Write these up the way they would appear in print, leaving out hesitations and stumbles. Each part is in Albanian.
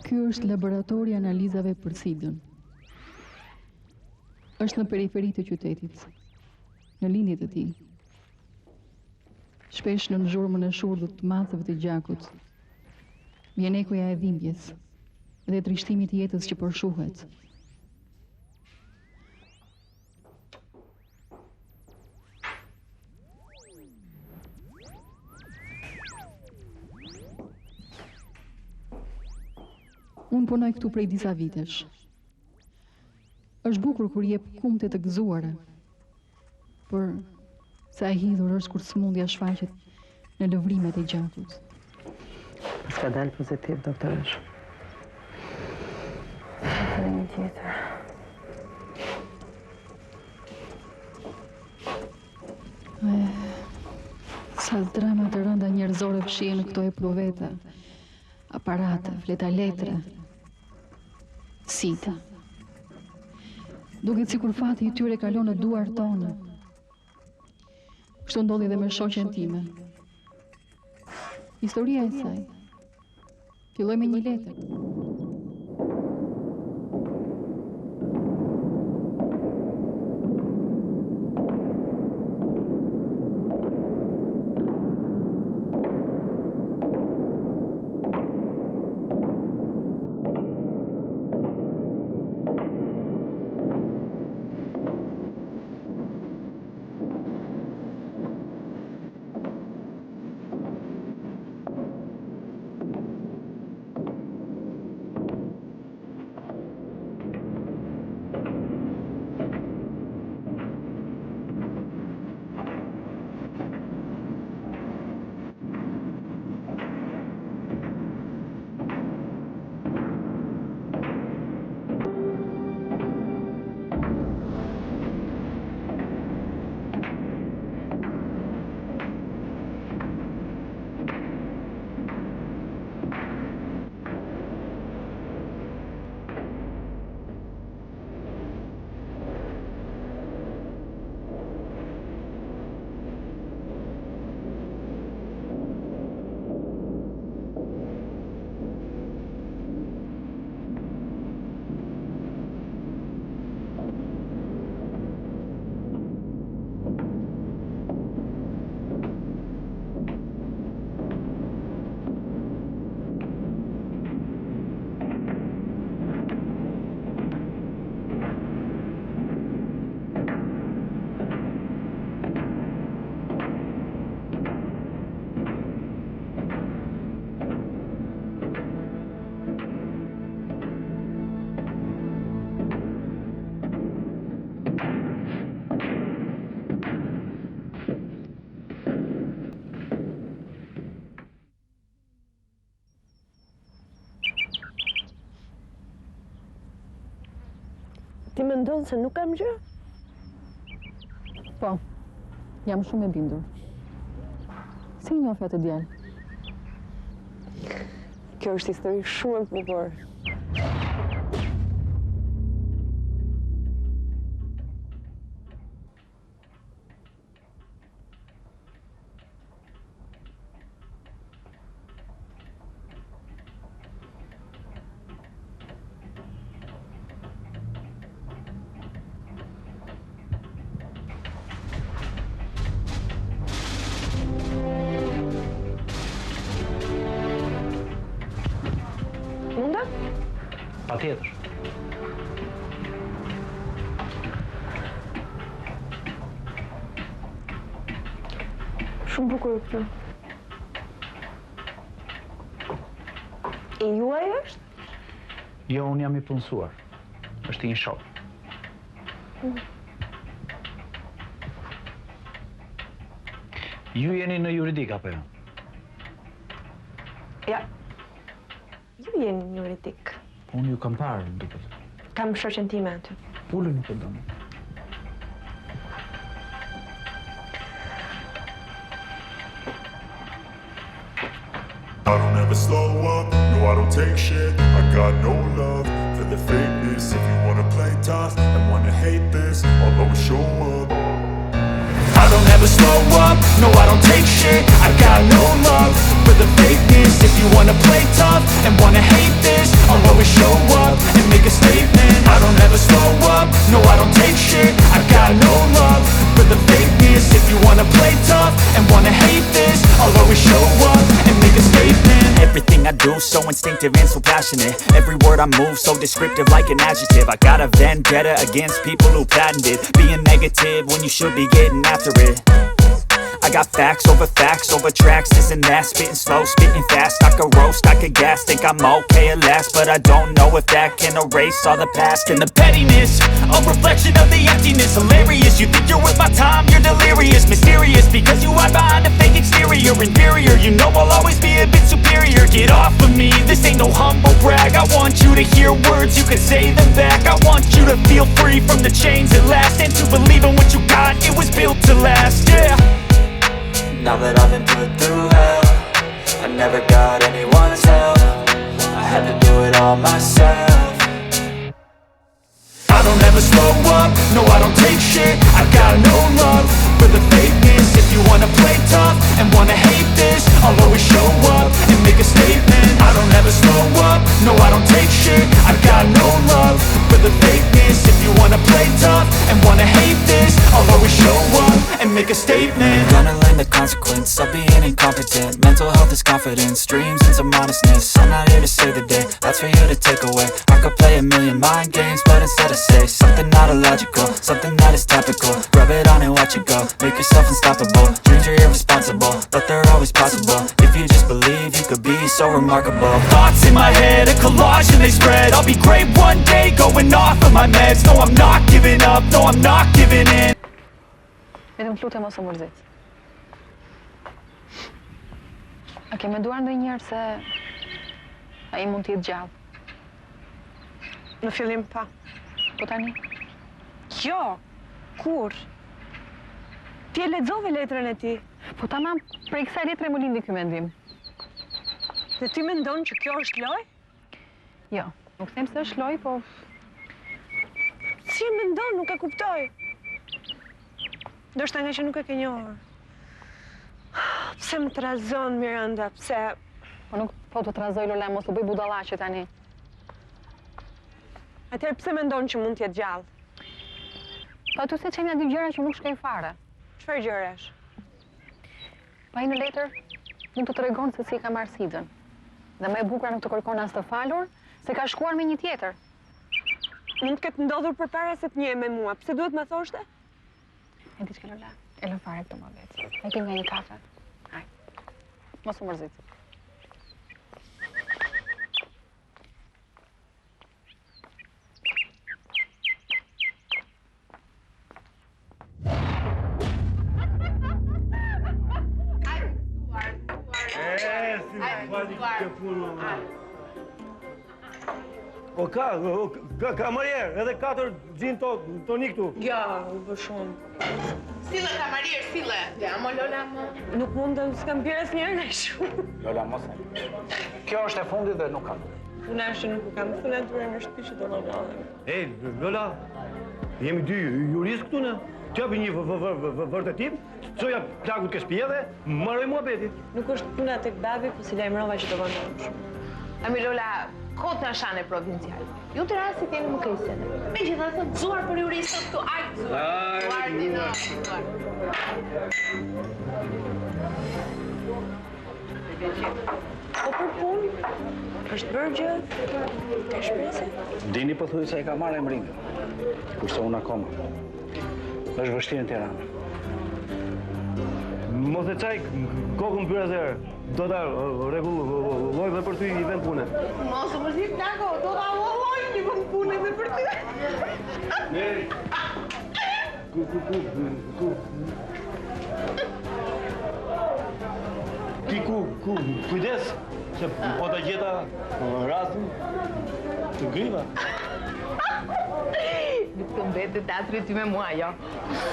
Ky është laboratori analizave për SIDën. Është në periferi të qytetit, në lindjet e tij. Shpesh në zhurmën e shurdhut të macave të gjakut, vjen ekoja e dhimbjes dhe trishtimit të jetës që përshuhet. Unë punoj këtu prej disa vitesh. Është bukur kur jep kumte të gëzuara, por sa e hidhur është kur sëmundja shfaqet në lëvrimet e gjakut. S'ka dalë pozitiv, doktoresh. Ka një tjetër. Sa drama të rënda njerëzore fshihen në këto epruveta, aparate, fleta letre, SIDA. Duket sikur fati I tyre kalon në duar tona. Kështu ndodhi dhe me shoqen time. Historia e saj filloi me një letër. Ti mendon se nuk kam gjë? Po, jam shumë e bindur. Si njohë atë djalë? Kjo është histori shumë e bukur. Patjetër. Shumë bukur këtu. E juaj është? Jo, unë jam I punësuar. Është një shok. Ju jeni në juridik apo jo? Ja. Ju jeni në juridik. Unë ju kam parë, duket. Kam shoqen time aty. Ullu nuk e donë. I don't ever slow up, no I don't take shit. I got no love for the fakeness. If you wanna play tough and wanna hate this, I'll always show up. I don't never slow up, no I don't take shit. I got no love for the fakeness. If you wanna play tough and wanna hate this, I'll always show up and make a statement. I don't ever slow up, no I don't take shit. I got no love for the fakeness. If you wanna play tough and wanna hate this, I'll always show up and make a statement. Everything I do so instinctive and so passionate. Every word I move so descriptive like an adjective. I got a vendetta against people who patented being negative when you should be getting after it. I got facts over tracks, this and that. Spitting slow, spitting fast, I could roast, I could gas. Think I'm okay at last, but I don't know if that can erase all the past. And the pettiness, a reflection of the emptiness. Hilarious, you think you're worth my time, you're delirious. Mysterious, because you hide behind a fake exterior. Inferior, you know I'll always be a bit superior. Get off of me, this ain't no humble brag. I want you to hear words, you can say them back. I want you to feel free from the chains at last, and to believe in what you got, it was built to last, yeah. Now that I've been put through hell, I never got anyone's help. I had to do it all myself. I don't ever slow up, no I don't take shit. I got no love for the fakeness. If you wanna play tough and wanna hate this, I'll always show up and make a statement. I don't ever slow up, no I don't take shit. I got no love for the fakeness. If you wanna play tough and wanna hate this, I'll always show up and make a statement. Gonna learn the consequence of being incompetent. Mental health is confidence, dreams and some modestness. I'm not here to save the day, that's for you to take away. I could play a million mind games, but instead I say something not illogical, something that is topical. Rub it on and watch it go, make yourself unstoppable. Dreams are irresponsible, but they're always possible. If you just believe, you could be so remarkable. Thoughts in my head, a collage and they spread. I'll be great one day, going off of my meds. No I'm not giving up, no I'm not giving in. Vetëm lutem mos u mërzit. A ke menduar ndonjëherë se ai mund të jetë gjallë? Në fillim pa. Po tani? Jo, kur? Ti e lexove letrën e tij. Po tamam, prej kësaj letre më lindi ky mendim. Dhe ti mendon që kjo është lojë? Jo, nuk them se është lojë, po Si e mendon, nuk e kuptoj. Ndoshta nga që nuk e ke njohur. Pse më trazon Miranda, pse? po nuk po të trazoj Lola, mos u bëj budallaqe tani. Atëherë pse mendon që mund të jetë gjallë? Po aty se çajna dy gjëra që nuk shkojnë fare. Çfarë gjërash? Pa ai në letër mund të tregon se si e ka marrë Sidën. Dhe më e bukur nuk të kërkon as të falur, se ka shkuar me një tjetër. Mund të ketë ndodhur përpara se të njeh me mua. Pse duhet më thoshte? E di që Lola, e lëm fare këtë më vetë. E pi nga një kafe. Haj. Mos u mërzit. O ka kamarier, edhe 4 gin tonik këtu. Ja, u bë shumë. Sille kamarier, sille. Ja, mo Lola, mo. Nuk mund të s'kam bjerë asnjëherë në shumë. Lola, mos e. Kjo është e fundit dhe nuk kam. Puna është nuk kam funaturë në shtëpi që do më ndodhem. Ej, Lola, jemi dy jurist këtu në. T'japi një vërtetim, çoja plagut ke shtëpia dhe marrë muhabeti. Nuk është puna tek babi, po si lajmërova që do më ndodhem shumë. Ami Lola, kot në shane provincial. Ju të rasit jeni më krisen. Me gjitha të gëzuar për juristët këtu, ajtë gëzuar. Gëzuar, dina, gëzuar. Po për punë, është bërë gjë, ka shprese? Dini po thuaj se e ka marrë emrin. Kurse unë akoma. Është vështirë në Tiranë. Mos e çaj kokën pyra se do ta rregulloj dhe për ty një vend pune. Mos u mërzit Dago, do ta ulloj një vend pune dhe për ty. Ti kujdes, se po ta gjeta rastin të griva. Nuk të mbete teatri ty me mua, jo.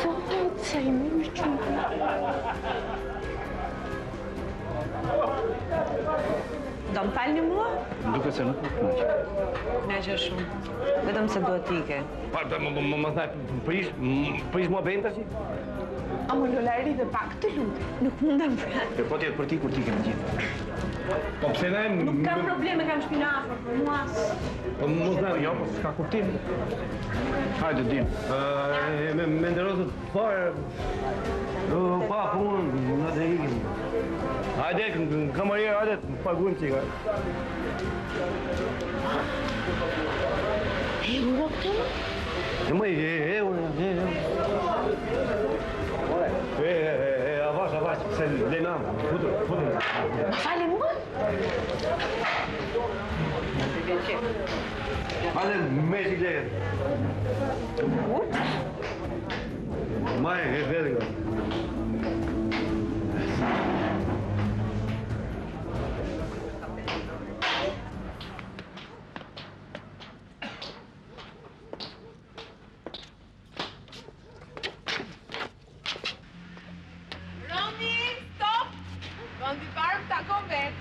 Sot, se i mirë qëmë. Do më falni mua? Duke se nuk më knaqe. Knaqe shumë. Vetëm se duhet ike. Pa, më thaj, prish mua benta si? Amo Lolari dhe pak të lutem, nuk mundem pra. Po tjetë për ti kur ti kemë gjithë. Po pse ne... Nuk kam probleme, kam shpinë afër, për mua... Po mos dhe... Jo, po s'ka kuptim. Hajde, dim. Me ndërozët parë... Pa punë, në të ikim. Hajde, në kamarierë, hajde, paguim qika. Euro këtu? Më avash, se lenam, futëm. Ma fali mua? Hajde, me që glehet. Ma e vedin nga. Roni, stop! Vendi i parë më takon vetë.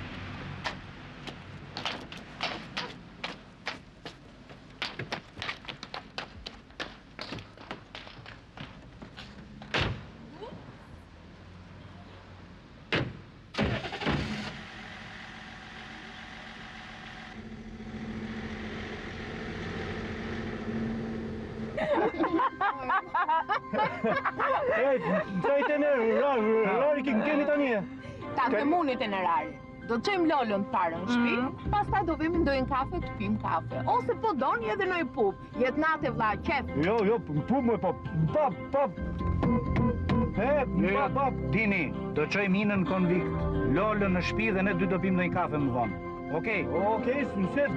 Qajte në rari keni tani e? Ta të munit e në rari. Do të qëjmë Lolën të parë në shpi, pastaj do vemi ndojnë kafe të pim kafe. Ose po doni edhe nëj pup. Jetë natë vlla, qef. Jo, pup më po, pap. Pap. Dini, do qojmë hinën konvikt, Lolën në shtëpi dhe ne dy do pim ndonjë kafe më vonë. Okej, suset,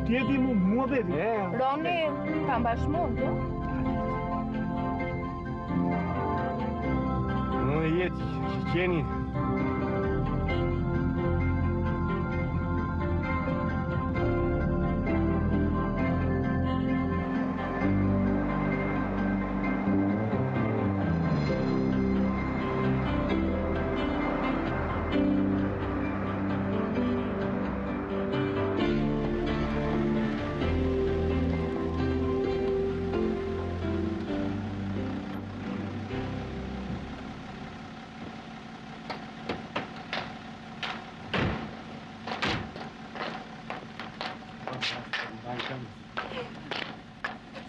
ti e di mua beti. Roni, ta mbash mund, jo? Jetë, qeni.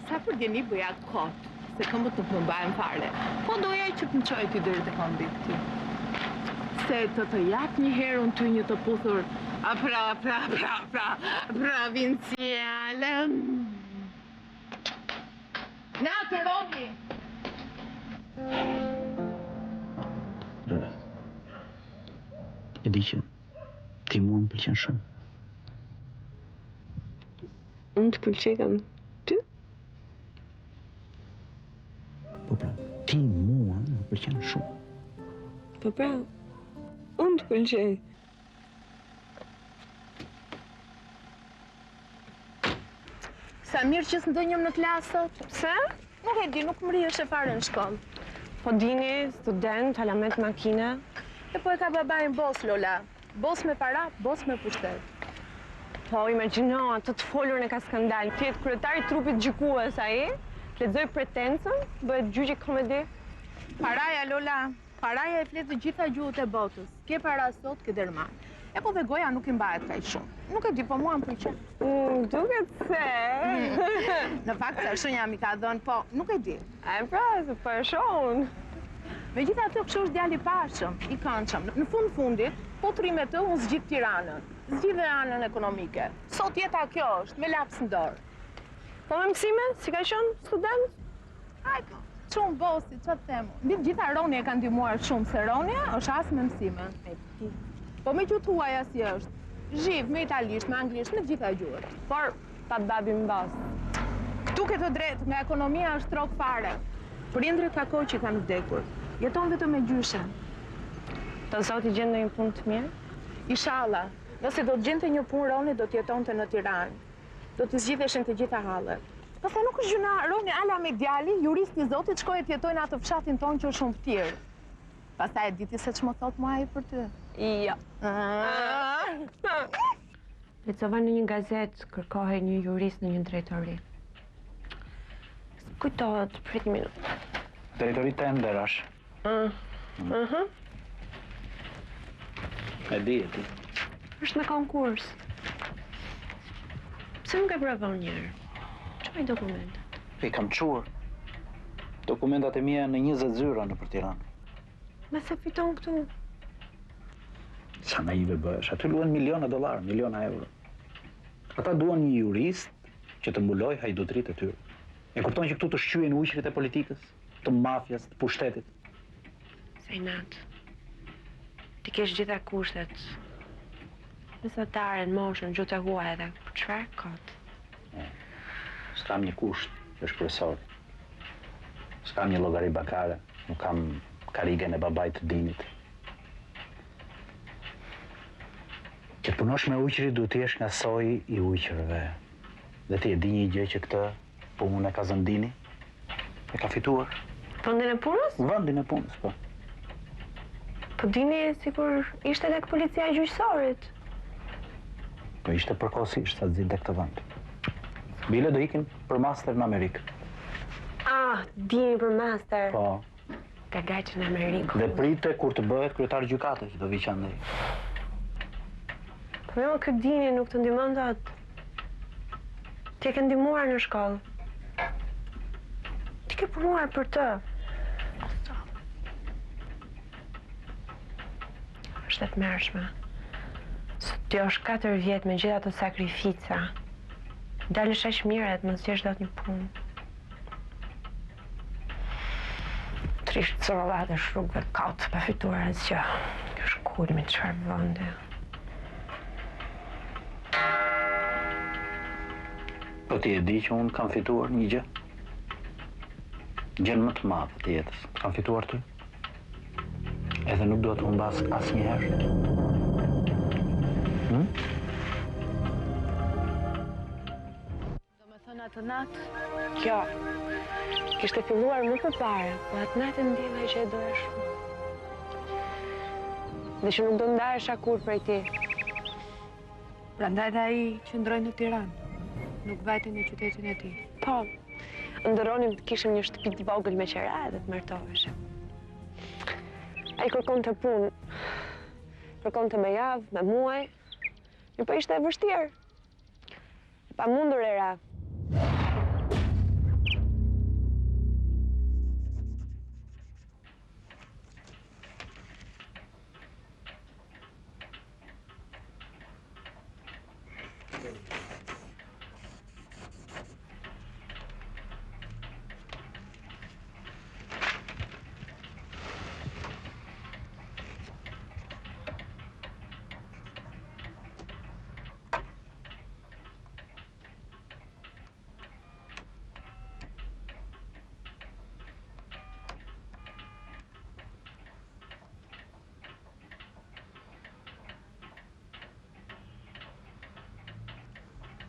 Sa për djeni bëja kotë, se këmbët nuk më mbajnë fare. Po doja që të më qoj ty dërë të këmbit ty. Se të jap një herë unë ty një të puthur, provinciale. Na të Roni! Lola, e di që ti mua më pëlqen shumë. Unë të pëlqejam ty? Po pra, ti mua më pëlqen shumë. Po pra, unë të pëlqej. Sa mirë që s'ndonjëm në klasët. Pse? Nuk e di, nuk më rrihesh e fare në shkollë. Po dini, student, halamet makine. E po e ka babajnë bos, Lola. Bos me para, bos me pushtet. Po, imagjino, atë të folur në ka skandal. Tjetë kryetari trupit gjykues ai, të lexoj pretencën, bëhet gjyqi komedi. Paraja, Lola. Paraja e fletë të gjitha gjuhët e botës. Ke para sot, ke derman. E po dhe goja nuk i mbahet kaj shumë. Nuk e di, po mua më pëlqen. Duket se... Në fakt, sa shënja mi ka dhënë, po nuk e di. E pra, se për shonë. Me gjitha të kështu është djali pashëm, i këndshëm. Në fundit, po trime të unë zgjidh Tiranën. Zgjidhe anën ekonomike. Sot jeta kjo është, me laps në dorë. Po me mësime, si ka qenë student? Hajko, shumë bosi, që të themu. Mbi të gjitha Roni e ka ndihmuar shumë, se Roni është as me mësime. Po me që tuaja si është. Zhiv, me italisht, me anglisht, me gjitha gjuhët. Por, ta babi mbas. Duke të drejtë, nga ekonomia është trok fare. Prindrit ka kohë që kanë vdekur. Jeton vetëm me gjyshe. Të zoti gjende një punë të mirë? Inshallah. Nëse do të gjente një punë Roni, do të jetonte në Tiranë. Do të zgjidheshin të gjitha hallet. Pastaj nuk është gjuna, Roni ala me djali, juristi i Zotit, shkoi të jetojnë atë fshatin tonë që është shumë vështirë. Pastaj e diti se ç'më thot mua ai për ty. Jo. Lexova në një gazetë kërkohej një jurist në një drejtori. Kujtohet, prit një minutë. Drejtori të nderash. E di. Është në konkurs. Pse nuk e provon njërë? Çoj dokumentat? I kam quar. Dokumentat e mia në 20 zyra në për Tiranë. Me se fiton këtu? Sa naive bëhesh, aty luan miliona dollar, miliona euro. Ata duan një jurist që të mbuloj hajdutrit e tyre. E kupton që këtu të shqyen ujqrit e politikës, të mafjas, të pushtetit. Sejnat, ti kesh gjitha kushtet. Mesatare, në moshën, gjutë e huaj edhe, për çfarë kot? S'kam një kusht, që është kryesor. S'kam një llogari bakare, nuk kam karigen e babait të Dinit. Që të punosh me ujqëri duhet të jesh nga soji i ujqërve. Dhe ti e di një gjë që këtë punën e ka zënë Dini, e ka fituar. Vendin e punës? Vendin e punës, po. Po Dini sikur ishte tek policia e gjyqësorit. Po ishte përkohësisht sa të zinte këtë vend. Bile do ikin për master në Amerikë. Dini për master. Po. Ka gajtë në Amerikë. Dhe prite kur të bëhet kryetar gjykate që do vi qandej. Po jo, këtë Dini nuk të ndihmon dot. Ti e ke ndihmuar në shkollë. Ti ke punuar për të. Është e tmerrshme. Ti është 4 vjet me gjitha të sakrifica. Dalësh aq mirë të mos jesh dot një punë. Trisht sëllat e shrugëve kaut pa fituar asgjë. Kjo është kulmi i çfarë vendi. Po ti e di që unë kam fituar një gjë? Gjën më të madhe të jetës. Kam fituar ty. Edhe nuk do të humbas asnjëherë. Domethënë atë natë, Kjo kishte filluar më përpara, po atë natë ndjeva që e doja shumë. Dhe që nuk do ndahesha kur prej ti. prandaj dhe ai qëndroi në Tiranë. Nuk vajte në qytetin e tij. Po, ndëronim të kishim një shtëpi të vogël me qera edhe të martoheshim. Ai kërkon të punë, kërkon të me javë, me muaj, një po ishte e vështirë. Pa mundur era.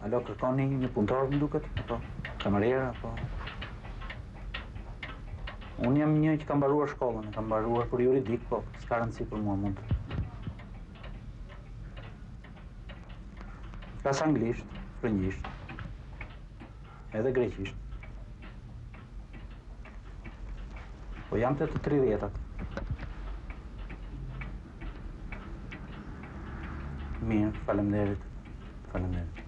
Alo, kërkoni një punëtor më duket? Apo kamerera, apo... Unë jam një që kam mbaruar shkollën, kam mbaruar për juridik, po s'ka rëndësi për mua mund. Flas anglisht, frëngjisht, edhe greqisht. Po jam të 30-at. Mirë, faleminderit. Faleminderit.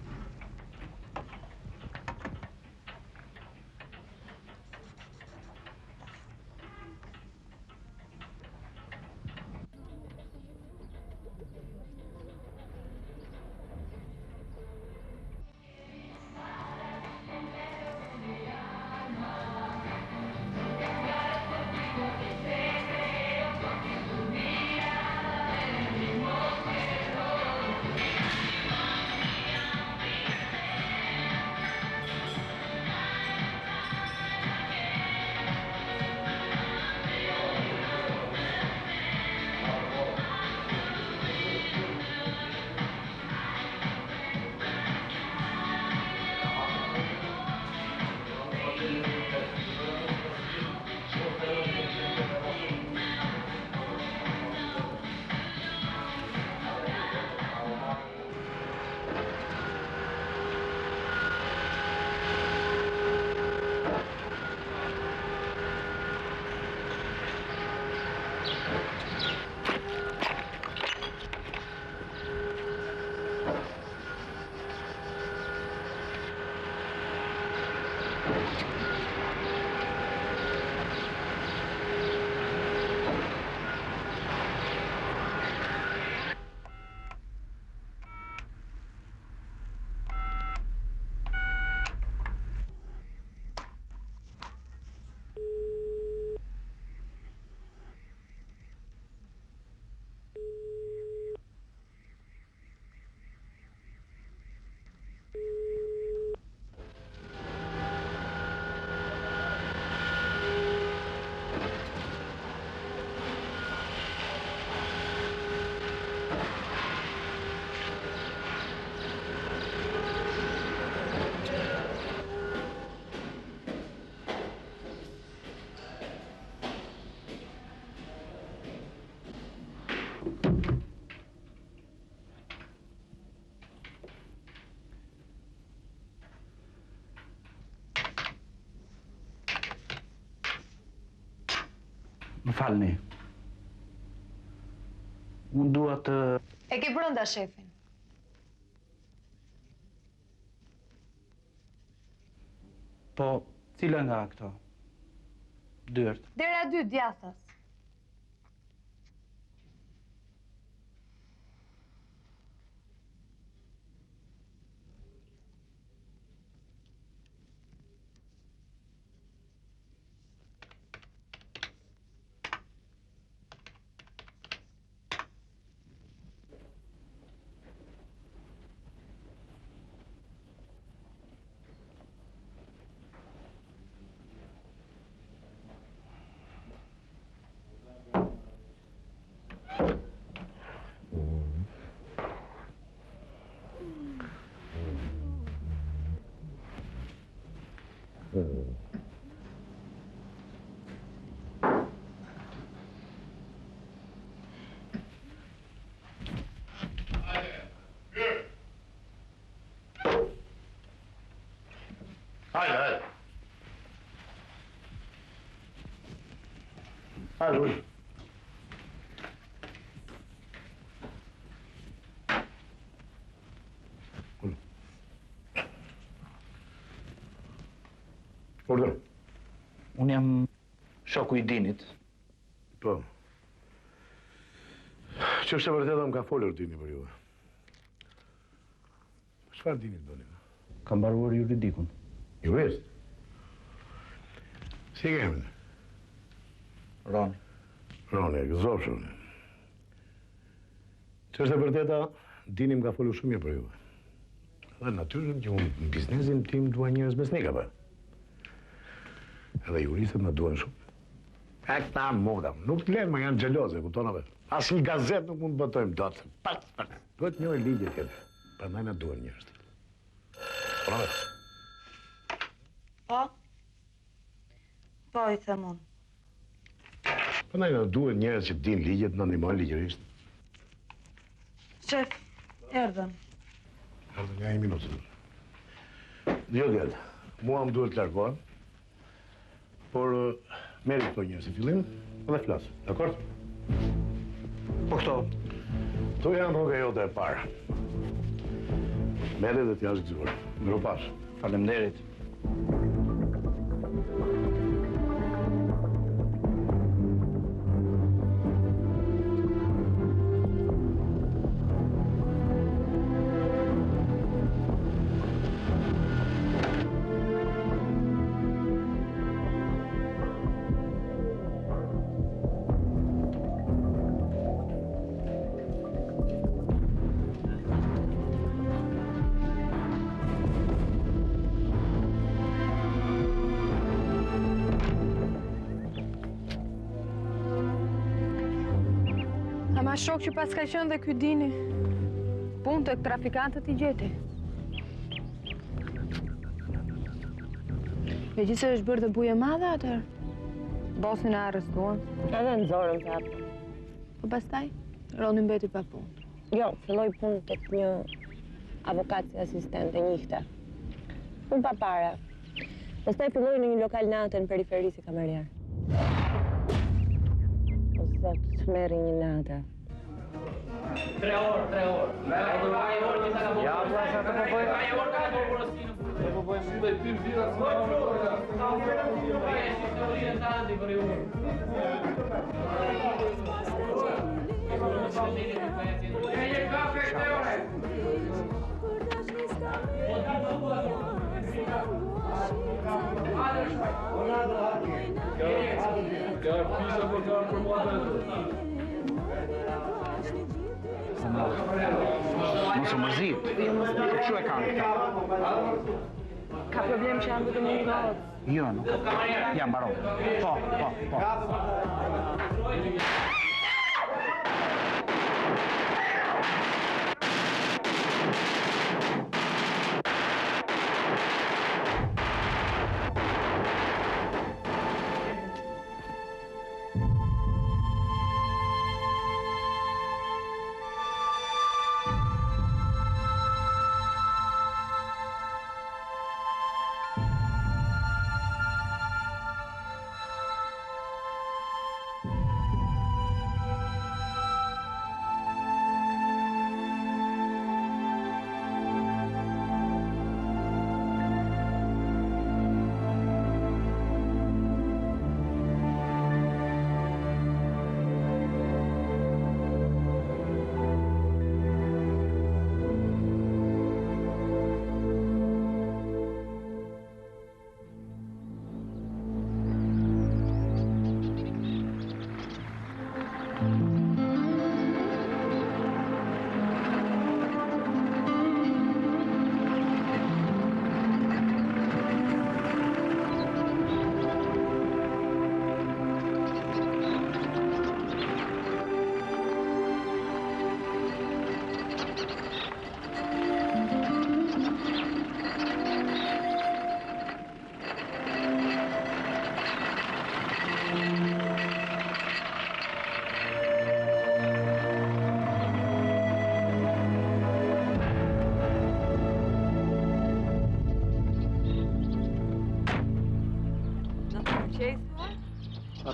Falni. Unë dua të... E ke brënda shefin. Po, cila nga këto? Dyert. Dera 2, djathtas. Hajde. Hajde, uj. Urdhër. Unë jam shoku i Dinit. Po. Që është e vërtetë më ka folur Dini për juve. Çfarë Dinit bëni? Ka mbaruar juridikun. Jurist? Si kemi? Roni. Roni, e gëzofshën. Që është e vërteta, Dini më ka folur shumë mirë për juve. Dhe natyrën që unë në biznesin tim dua njerëz besnikave. Edhe juristët më duan shumë. E këta moda, nuk t'len, më janë gjeloze, kuptonave. As një gazet nuk mund të botojmë dot. Duhet njëri ligje tjetër. Prandaj na duan njerëz. Kuptonave? Po? Po, i them unë. Prandaj na duan njerëz që din ligjet, na ndihmojnë ligjërisht. Shef, erdhëm. Erdhëm nga 1 minutë. Jo djallë, mua më duhet të largohem, por meri këto njerëz si fillim dhe flas, dakord? Po këto? Këto janë rroga jote e parë. Merre dhe t'jash gëzuar. Miropash. Faleminderit. Ama shok që pas ka qenë dhe ky Dini. Punë të trafikantët i gjeti. Megjithëse është bërë dhe buje madhe atër. Bosin e arrestuan. Edhe nxorën prapë. Po pastaj, Roni mbeti pa punë. Jo, filloi punë tek një avokat si asistent e njëjtë. Unë pa para. Pastaj filloi në një lokal natë në periferi si kamerier. O zot, merri një natë. 3 orë. Ja, vlasha të po bëjmë. Ne po bëjmë shumë dhe pim vira të Mos u mërzit. Çu e kanë këta? Ka problem që janë vetëm një kohë. Jo, nuk. Ja, mbaron. Po.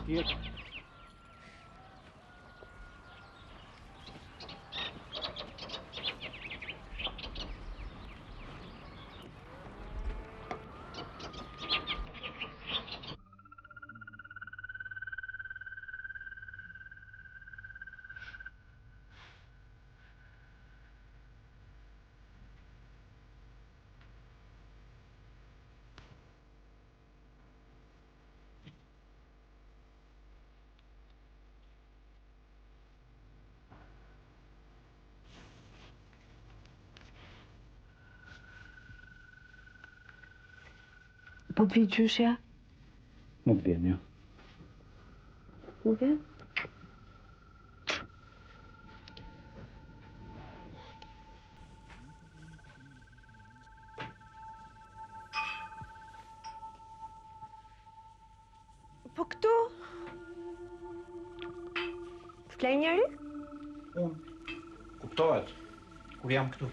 tjetër. Po të vi gjyshja? Nuk vjen, jo. Nuk vjen? Po këtu? Flej njeri? Unë. Kuptohet. Kur jam këtu.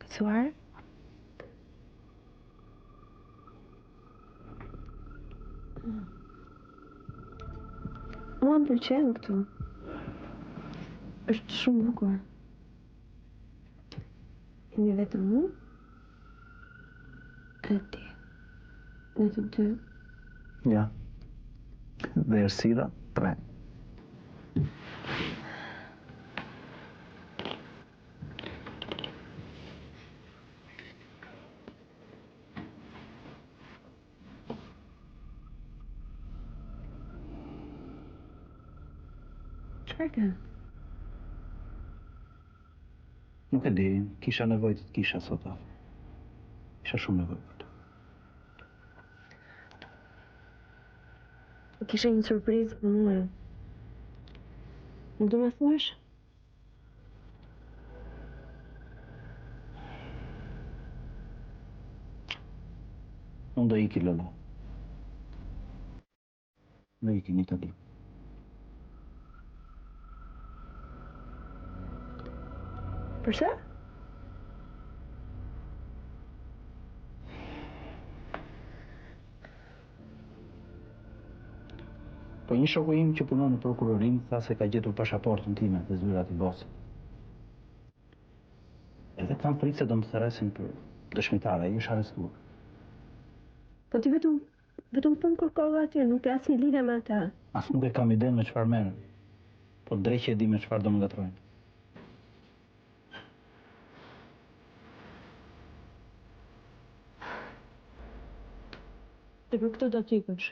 Kësuar? Mua më pëlqen këtu. Është shumë bukur. Jemi vetëm mu? E ti? Vetëm ty? Ja. Dhe Ersira, 3. Çfarë ka? Nuk e di, kisha nevojë të të kisha sot afër. Kisha shumë nevojë për të. Kisha një surprizë për mua. Nuk do me thuash? Unë do iki, Lola. Do iki në Itali. Përse? Po një shoku im që punon në prokurorin tha se ka gjetur pasaportën time dhe zyrat i bosit. Edhe kam frikë se do më thërresin për dëshmitare, ai është arrestuar. Po ti vetëm pun kërkova aty, nuk ke asnjë lidhje me ata. As nuk e kam iden me çfarë merren. Po drejtë e di me çfarë do më ngatrojnë. Dhe për këtë do t'ikësh.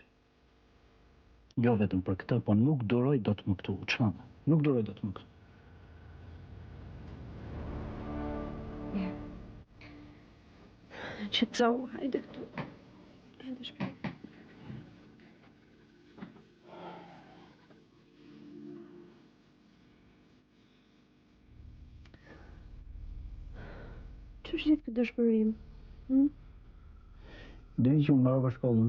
Jo vetëm për këtë, po nuk duroj dot më këtu. Çfarë? Nuk duroj dot më këtu. Ja. Qetësohu, hajde këtu. Hajde shpejt. Ç'është gjithë këtë dëshpërim? Deri që unë mbarova shkollën,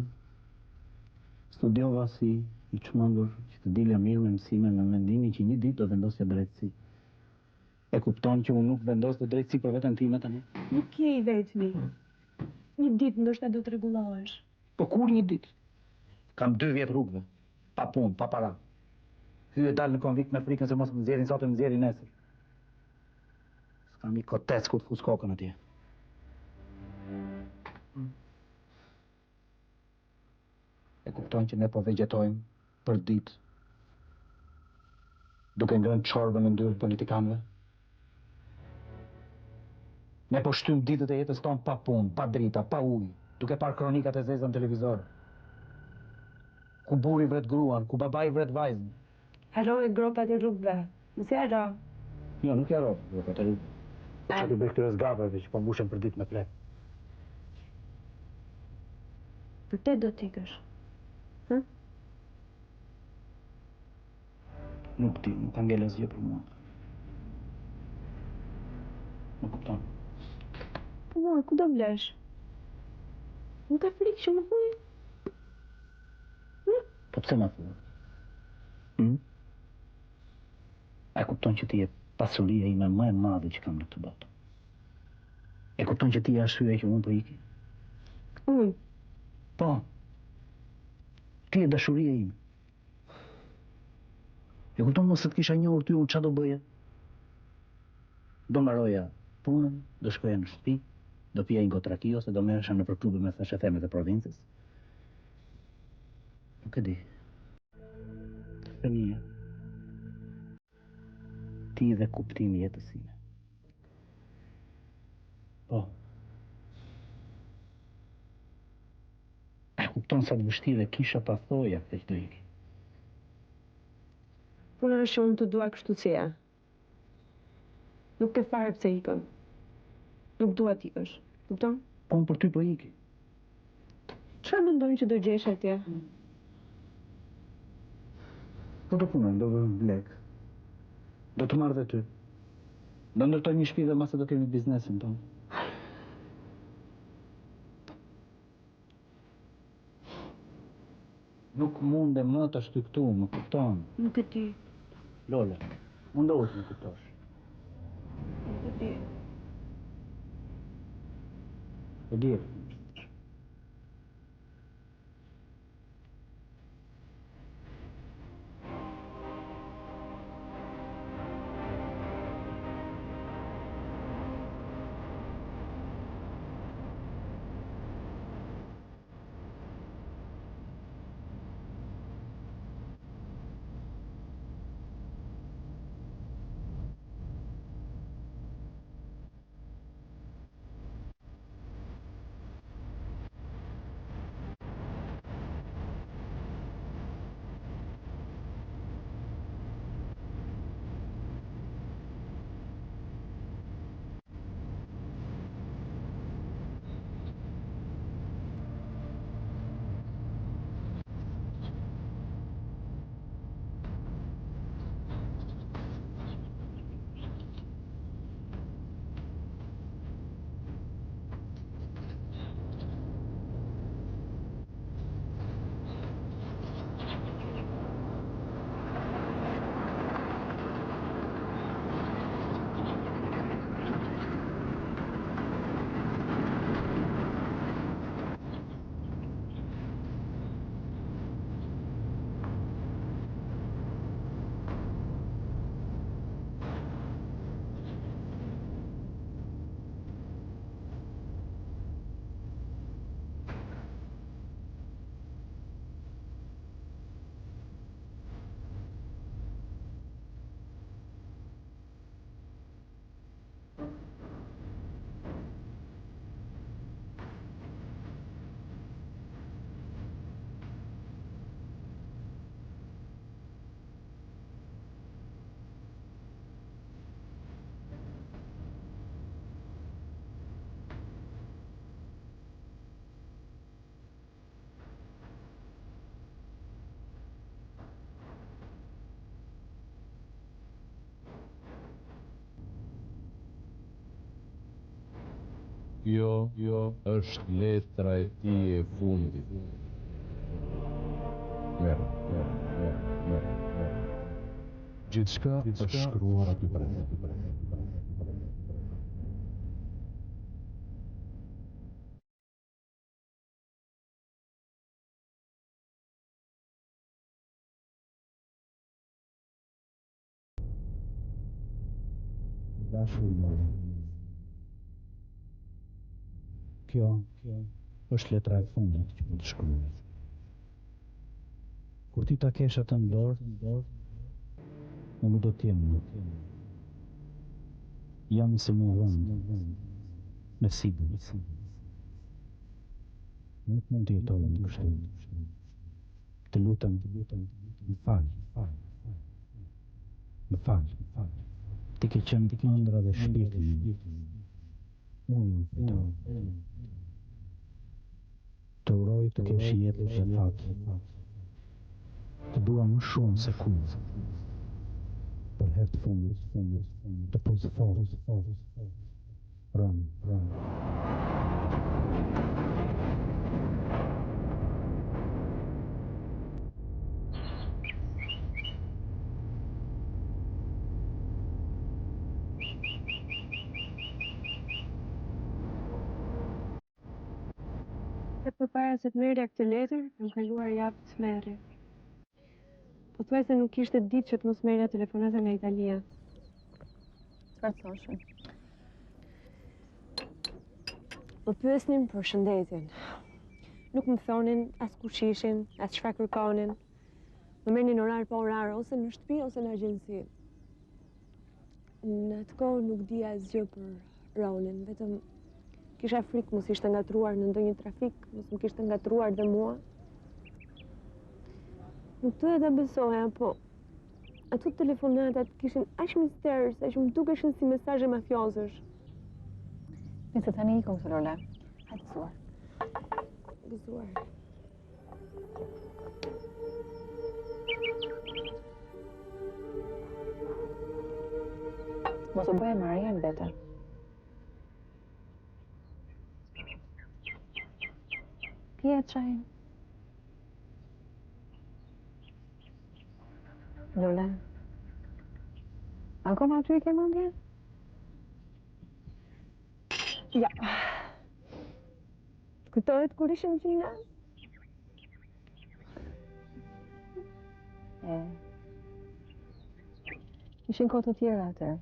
studiova si i çmendur që të dilja mirë me mësime me mendimin që një ditë do vendosja drejtësi. E kupton që unë nuk vendos të drejtësi për veten time tani? Nuk je i vetmi. Një ditë ndoshta do të rregullohesh. Po kur një ditë? Kam 2 vjet rrugëve, pa punë, pa para. Hyj e dal në konvikt me frikën se mos më nxjerrin sot e më nxjerrin nesër. S'kam i kotec ku të fus kokën atje. E kupton që ne po vegjetojmë për ditë, duke ngrënë çorbe në ndyrë politikanëve. Ne po shtym ditët e jetës tonë pa punë, pa drita, pa ujë, duke parë kronikat e zeza në televizor. Ku burri vret gruan, ku babai vret vajzën. Halo e gropat e rrugëve. Mos e haro. Jo, nuk ja rrop, gropat e rrugëve. Po çfarë bëj këtyre zgavërve që po mbushen për ditë me plek? Vërtet do t'ikësh? Hë? Nuk di, nuk ka ngel asgjë për mua. Nuk kupton. Po, ku do blesh? Nuk ka frikë që më thuj? Po pse ma thua? A kupton që ti je pasuria ime më e madhe që kam në këtë botë? E kupton që ti je arsyeja që unë po iki? Unë? Po. Ti je dashuria ime. E kupton mos se të kisha njohur ty unë çfarë do bëja? Do mbaroja punën, do shkoja në shtëpi, do pija një gotë raki ose do merresha në klube me thashë themet e provincës. Nuk e di. Fëmija. Ti dhe kuptimi jetës ime. Po. E kupton sa të vështirë kisha pa thoja këtë që do iki. Puna është që unë të dua kështu si je. Nuk ke fare pse ikën. Nuk dua t'ikësh. Kupton? Po unë për ty po iki. Çfarë mendon që do gjesh atje? Po do punoj, do vë lek. Do të marrë dhe ty. Do ndërtoj një shtëpi dhe mase do kemi biznesin tonë. Nuk munde më të shty këtu, më kupton. Nuk e di. Lola, mundohet më kuptosh. Nuk e di. E di. Kjo është letra e ti e fundit. Merë. Gjithçka është shkruar aty pranë. Kjo është letra e fundit që po të shkruaj. Kur ti ta kesh atë në dorë, unë do t'jem në. Jam se më vënd, me sigurt. Nuk mund të jetoj në kështu. Të lutem, më fal. Më fal. Ti ke qenë ëndra dhe shpirti im. Unë kujtoj. Të uroj të kesh jetë dhe fat. Të dua më shumë se kur. Për herë të fundit, të pozë fort. Run. Se përpara se të merrja këtë letër, kam kaluar javë të tmerre. Po thuaj se nuk ishte ditë që të mos merrja telefonata nga Italia. Çfarë thoshin? Më pyesnin për shëndetjen. Nuk më thonin as kush ishin, as çfarë kërkonin. Më merrnin orar pa orar, ose në shtëpi ose në agjenci. Në atë kohë nuk dija asgjë për Ronin, vetëm kisha frikë mos ishte ngatruar në ndonjë trafik, mos më kishte ngatruar dhe mua. Nuk doja ta besoja, po ato telefonatat kishin aq mister, sa që më dukeshin si mesazhe mafiozësh. Nëse tani i kom Lola. Hajde gëzuar. Gëzuar. Mos u bëhe Marian vete. Pije çajin. Lola. Akoma ty i ke mendjen? Ja. Kujtohet kur ishim gjina? Ishin kohë të tjera atëherë.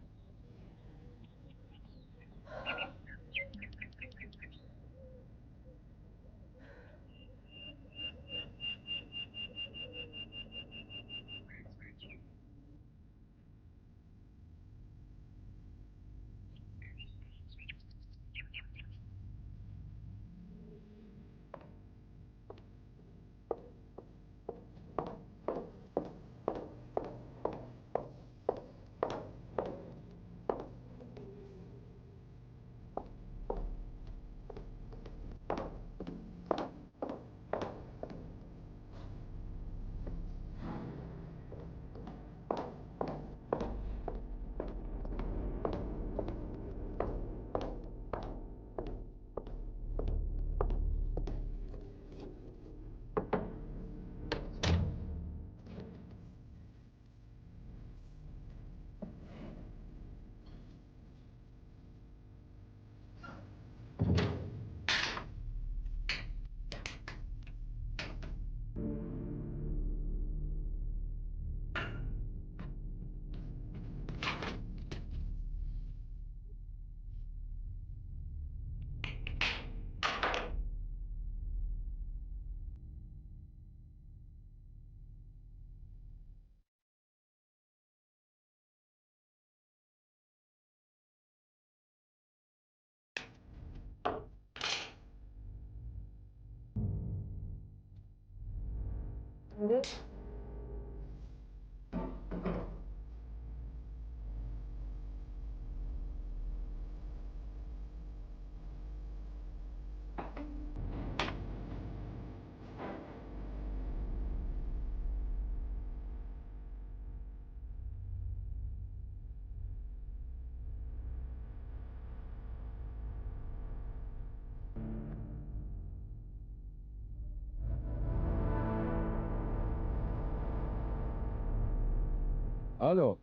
Alo.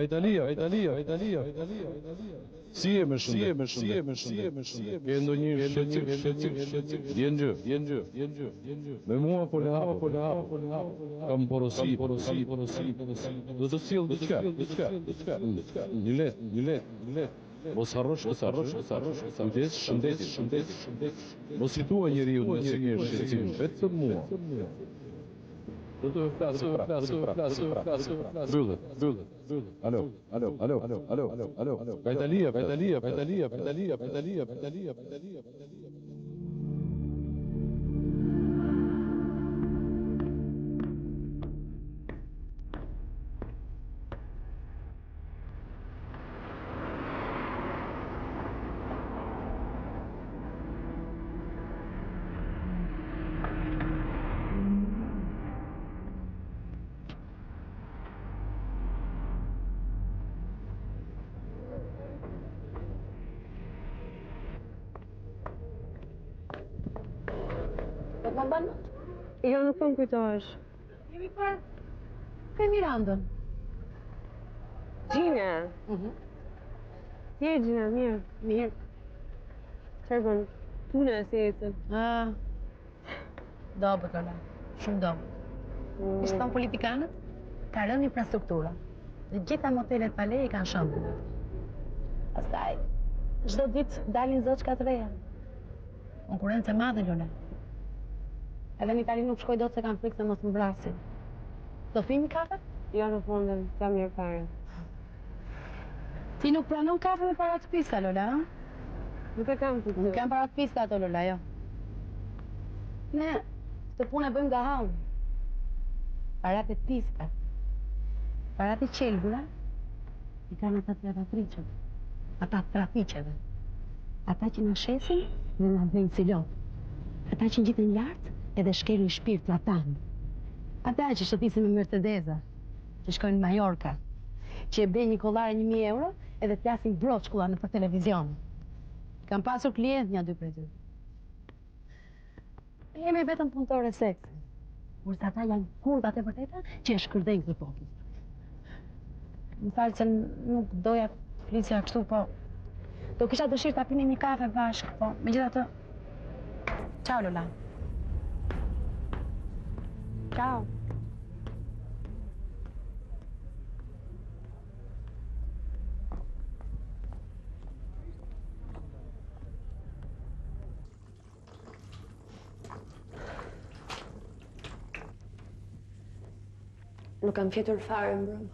Italia. Si e më shëndet? Ke ndonjë shqetësim? Vjen gjë. Me mua po le hap. Kam porosi. Do të sjell diçka. Një let. Mos harrosh. Kujdes, shëndet. Mos i thua njeriu nëse ke shqetësim, vetëm mua. Do të flasë pra. Mbyllë. Alo. Italia. Po më mban? Jo, nuk po më kujtohesh. Jemi parë ke Mirandën. Gjina. Je Gjina, mirë. Mirë. Çfarë bën? Puna si ecën? Dobët, Lola. Shumë dobët. Ishtë tonë politikanët, ka rënë infrastruktura. Dhe gjitha motelet pa leje kanë shëmbur. Pastaj, çdo ditë dalin zoçka të reja. Konkurrencë e madhe, Lola. Edhe në Itali nuk shkoj dot se kanë frikë se mos më vrasin. Do fimi kafe? Jo, në fundën, jam mirë fare. Ti nuk pranon kafe me para të pista, Lola, ha? Nuk e kam të Nuk kanë para të pista ato, Lola, jo. Ne, këtë punë e bëjmë nga hallë. Parat e pista. Parat e qelbura, i kanë ata tratatriqet. Ata trafiqeve. Ata që në shesin dhe në dhejnë cilon. Ata që në gjithën lartë edhe shkelin shpirt tratan. Ata që shëtisin me Mercedesa, që shkojnë në Majorka, që e bën një kollare 1.000 euro edhe plasin broçkulla në për televizion. Kam pasur klient një dy prej ty. Jemi vetëm punëtore seksi. Kurse ata janë kurvat e vërteta që e shkërdejnë këtë popull. Më falë se nuk doja flisja kështu, po do kisha dëshirë ta pini një kafe bashkë, po megjithatë. Ciao, Lola. Ciao. Nuk kam fjetur fare, mbrëm.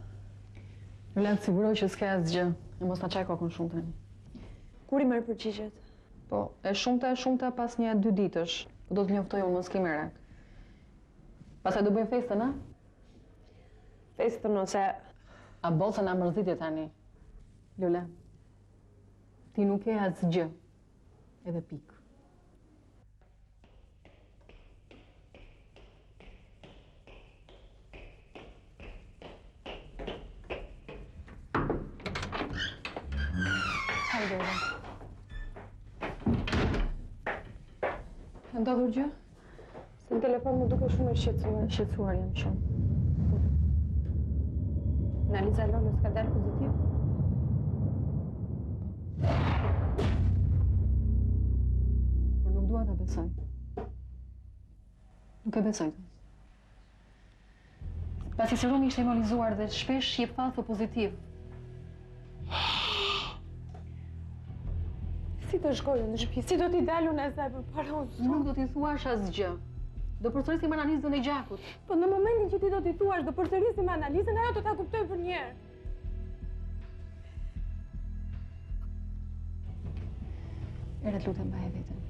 Lola, të siguroj që s'ke asgjë, e mos ta qaj kokën shumë tani. Kur i merr përgjigjet? Po, e shumta pas 1-2 ditësh. Do të njoftoj unë, mos ke merak. Pastaj do bëjmë festën, a? Festën ose... A bosa na mërzitje tani. Lola, ti nuk e asgjë. Edhe pikë. Ka ndodhur gjë? Se në telefon më duke shumë e shqetësuar. Shqetësuar jam shumë. Analiza e Lolës ka dalë pozitiv? Por nuk dua ta besoj. Nuk e besoj. Pasi serumi ishte emolizuar dhe shpesh jep falso pozitiv. Si të shkojë në shtëpi? Si do t'i dalu në asaj për para unë? Nuk do t'i thuash asgjë. Do përsërisim analizën e gjakut. Po në momentin që ti do t'i thuash, do përsërisim analizën, ajo do ta kuptoj për njerë. Ere të lutem mbaje veten.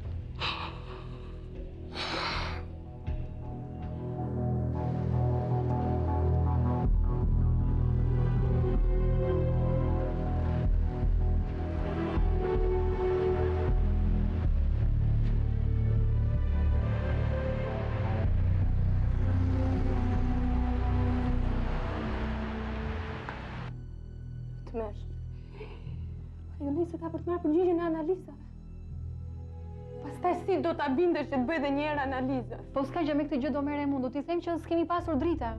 Ajo nisë ta për të marrë përgjigjen e analizave. Pastaj si do ta bindesh që të bëj edhe një herë analiza? Po s'ka gjë, me këtë gjë do merrem unë, do t'i them që s'kemi pasur drita.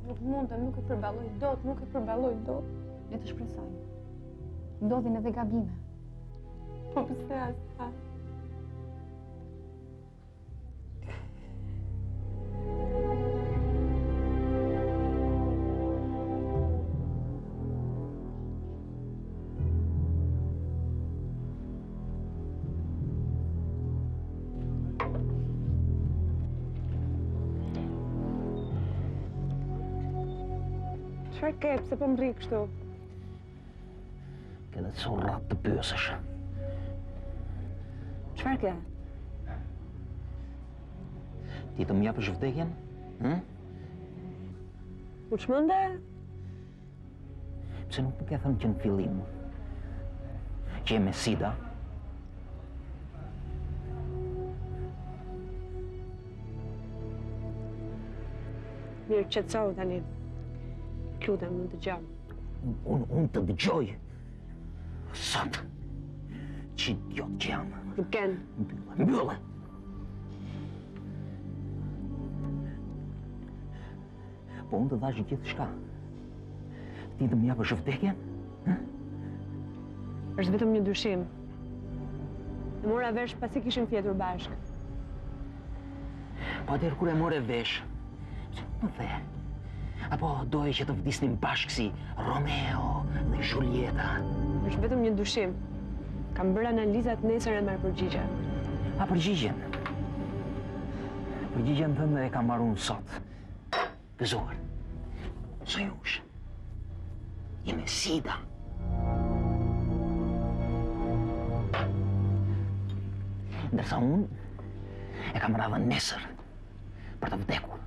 Nuk mundem, nuk e përballoj dot, nuk e përballoj dot. Le të shpresoj. Ndodhin edhe gabime. Po pse as? Çfarë ke, pse po mri kështu? Ke dhe të surrat të pyesësh. Çfarë ke? Ti të më japësh vdekjen? U çmende? Pse nuk më ke thënë që në fillim që je me sida? Mirë, qetësohu tani. Lutem, më dëgjoj. Unë të dëgjoj. Sot. Që idiot që jam. Nuk ken. Mbyllë. Po unë të dhash gjithë shka. Ti të më japësh vdekjen? Është vetëm një dyshim. E mora vesh pasi kishim fjetur bashkë. Po atëherë kur e more vesh, që më the? Apo doje që të vdisnim bashkë si Romeo dhe Julieta? Është vetëm një dyshim. Kam bërë analizat nesër e marrë përgjigje. A përgjigjen? Përgjigjen tënde e kam marrë unë sot. Gëzuar. Sojush. Jeme sida. Ndërsa unë e kam radhën nesër për të vdekur.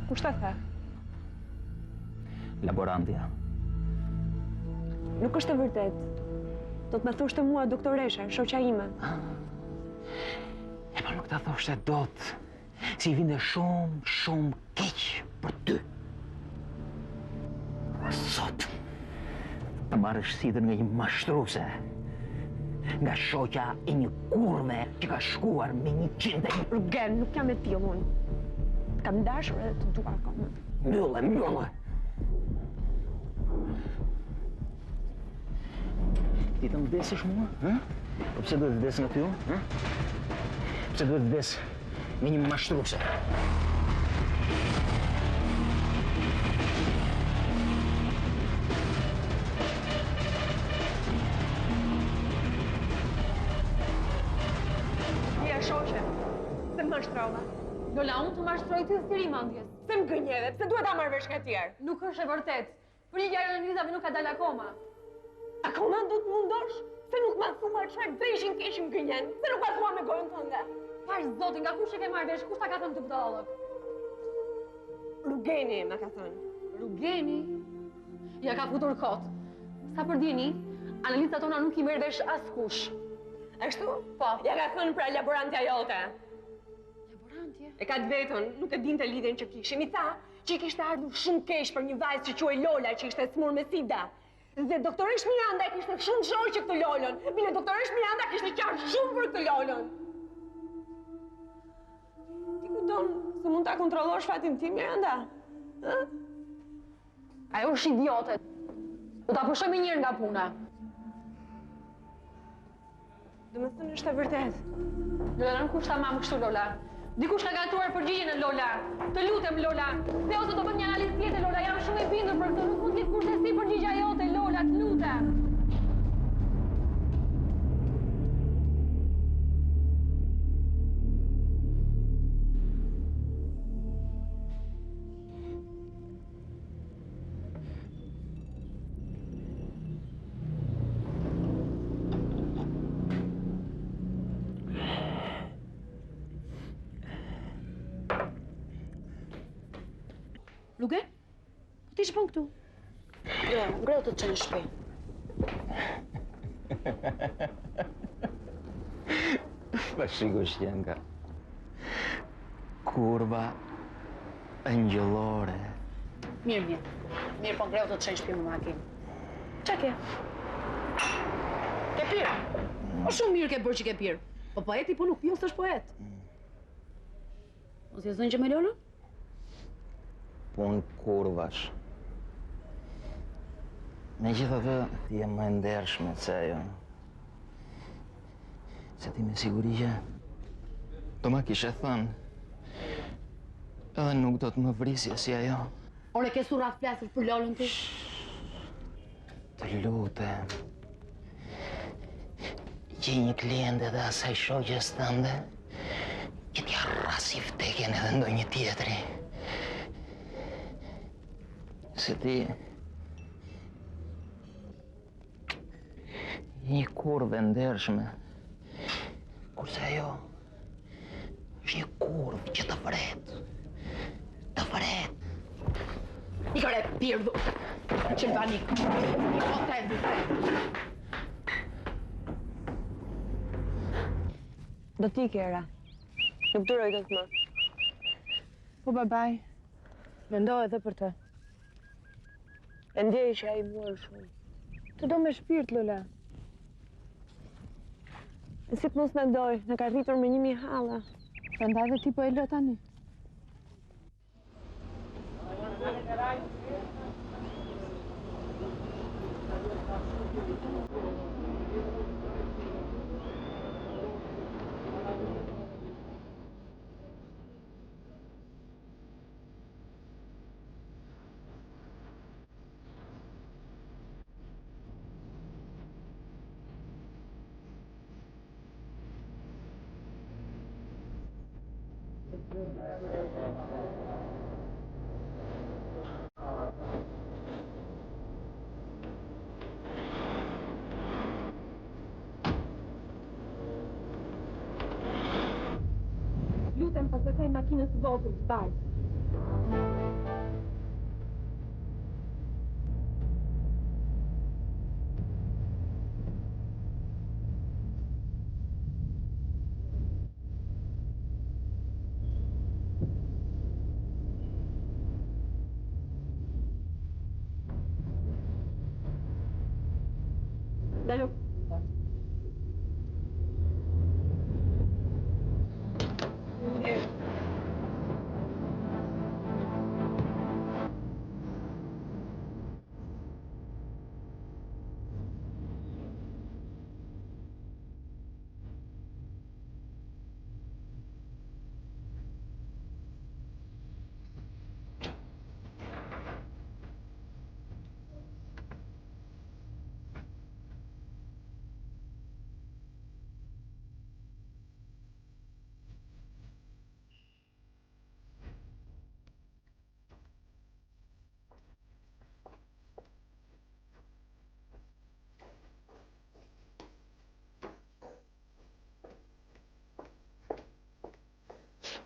Kush ta tha? Laborantja. Nuk është e vërtet. Do të më thoshte mua doktoresha, shoqja ime. E pa nuk ta thoshte dot, si i vinde shumë keq për ty. Sot, të marrësh sidër nga një mashtruese, nga shoqja e një kurve që ka shkuar me 100. Rugen, nuk jam e tillë unë. Kam dashur edhe të dua akoma. Mbyllë. Ti të vdesësh mua? Po pse duhet të vdes nga ty unë? Pse duhet të vdes me një mashtruese? Shoqe, se më mashtrova. Lola, unë të mashtroj ti dhe si rimandjes. Se më gënjeve, pse duhet ta marrë vesh nga tjerë? Nuk është e vërtet. Përgjigja e analizave nuk ka dalë akoma. Akoma do të mundosh? Se nuk ma thua çfarë veshin keshim gënjen? Se nuk ma thua me gojën tënde? Pash zotin, nga kush e ke marrë vesh? Kush ta ka thënë të pdallëk? Rugeni ma ka thënë. Rugeni? Ja ka futur kot. Sa për dini, analizat tona nuk i merr vesh askush. Ashtu? Po. Ja ka thënë pra laborantja jote. Laborantje? E ka të vetën, nuk e dinte lidhjen që kishim. I tha që i kishte ardhur shumë keq për një vajzë që quhej Lola, që ishte smur me sida. Dhe doktoresh Miranda e kishte shumë shoqë këtë Lolën. Bile doktoresh Miranda kishte qartë shumë për këtë Lolën. Ti kujton se mund ta kontrollosh fatin tim, Miranda? Ajo është idiote. Do ta pushoj me njërë nga puna. Do me thënë është e vërtet. Lola, nuk kushta mamë kështu, Lola. Dikush ka gatuar përgjigjen e Lola. Të lutem, Lola. Se ose do bën një analizë tjetër, Lola. Jam shumë e bindur për këtë. Nuk mund të jetë kurrësi përgjigja jote, Lola, të lutem. Luke? Ti që pun këtu? Jo, ngreu të qenë shpi. Pa shiko Shtenka. Kurva angjëllore. Mirë, po ngreu të qenë shpi më makinë. Qa ke? Ke pirë? Po shumë mirë ke bërë që ke pirë. Po poeti po nuk pjo, s'është poet. Mos je zënë që me Lolën? Punë kurvash. Megjithatë, ti je më e ndershme se ajo. Se ti me siguri që do ma kishe thënë, edhe nuk do të më vrisje si ajo. Ore, ke surrat flasësh për Lolën ti? Të lutem. Gjej një klient edhe asaj shoqes tënde, që t'ja rrasi vdekjen edhe ndonjë tjetri. Se ti një kurve ndershme, kurse ajo është një kurvë që të fret. Të fret. I kore pirdu, që l'banik, i kote du. Do t'i kera. Nuk duroj të të më. Po babaj, mendoj edhe për të. E ndjej që ai muar shumë. Të do me shpirt, Lola. E si të mos mendoj, në ka rritur me 1000 halla. Prandaj dhe ti po e lë tani. Pas kësaj makinës të vogël, baj. Dalo.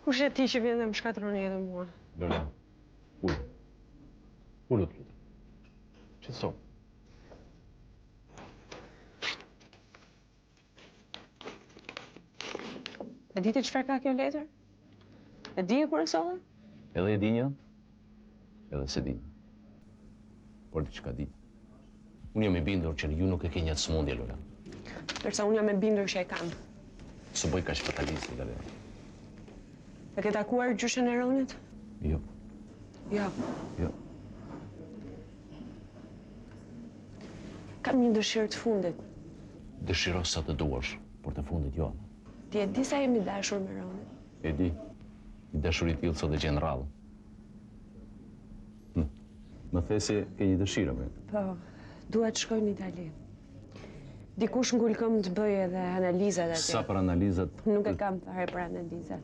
Kush e ti që vjen dhe më shkatroni edhe mua? Lorena, ullë. Ullë të lutem. Qëtëso. E di ti çfarë ka kjo letër? E di e kur e solla? Edhe e di një, edhe se di. Por diçka di. Unë jam i bindur që ju nuk e ke një atë smundje, Lorena. Ndërsa unë jam e bindur që e kam. Së bëj kaq fatalistë, Lorena. E ke takuar gjyshen e Ronit? Jo. Jo. Jo. Kam një dëshirë të fundit. Dëshiro sa të duash, por të fundit jo. Ti e di sa jemi dashur me Ronin. E di. Dashuri tillë sot e gjen rrallë. Më the se ke një dëshirë me. Po, dua të shkoj në Itali. Dikush ngul këmbë të bëj edhe analizat atje. Sa për analizat? Nuk e kam fare për analizat.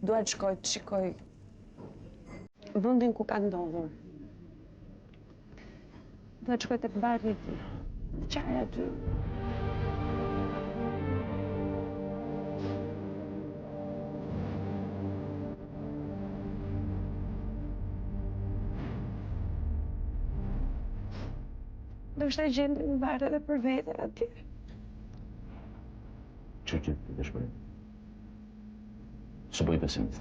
Dua të shkoj të shikoj vendin ku ka ndodhur. Dua të shkoj tek barri i tij. Çfarë aty? Do shta gjendë në barë edhe për vete atje. Që të dëshpërim. Së bëj pesimist.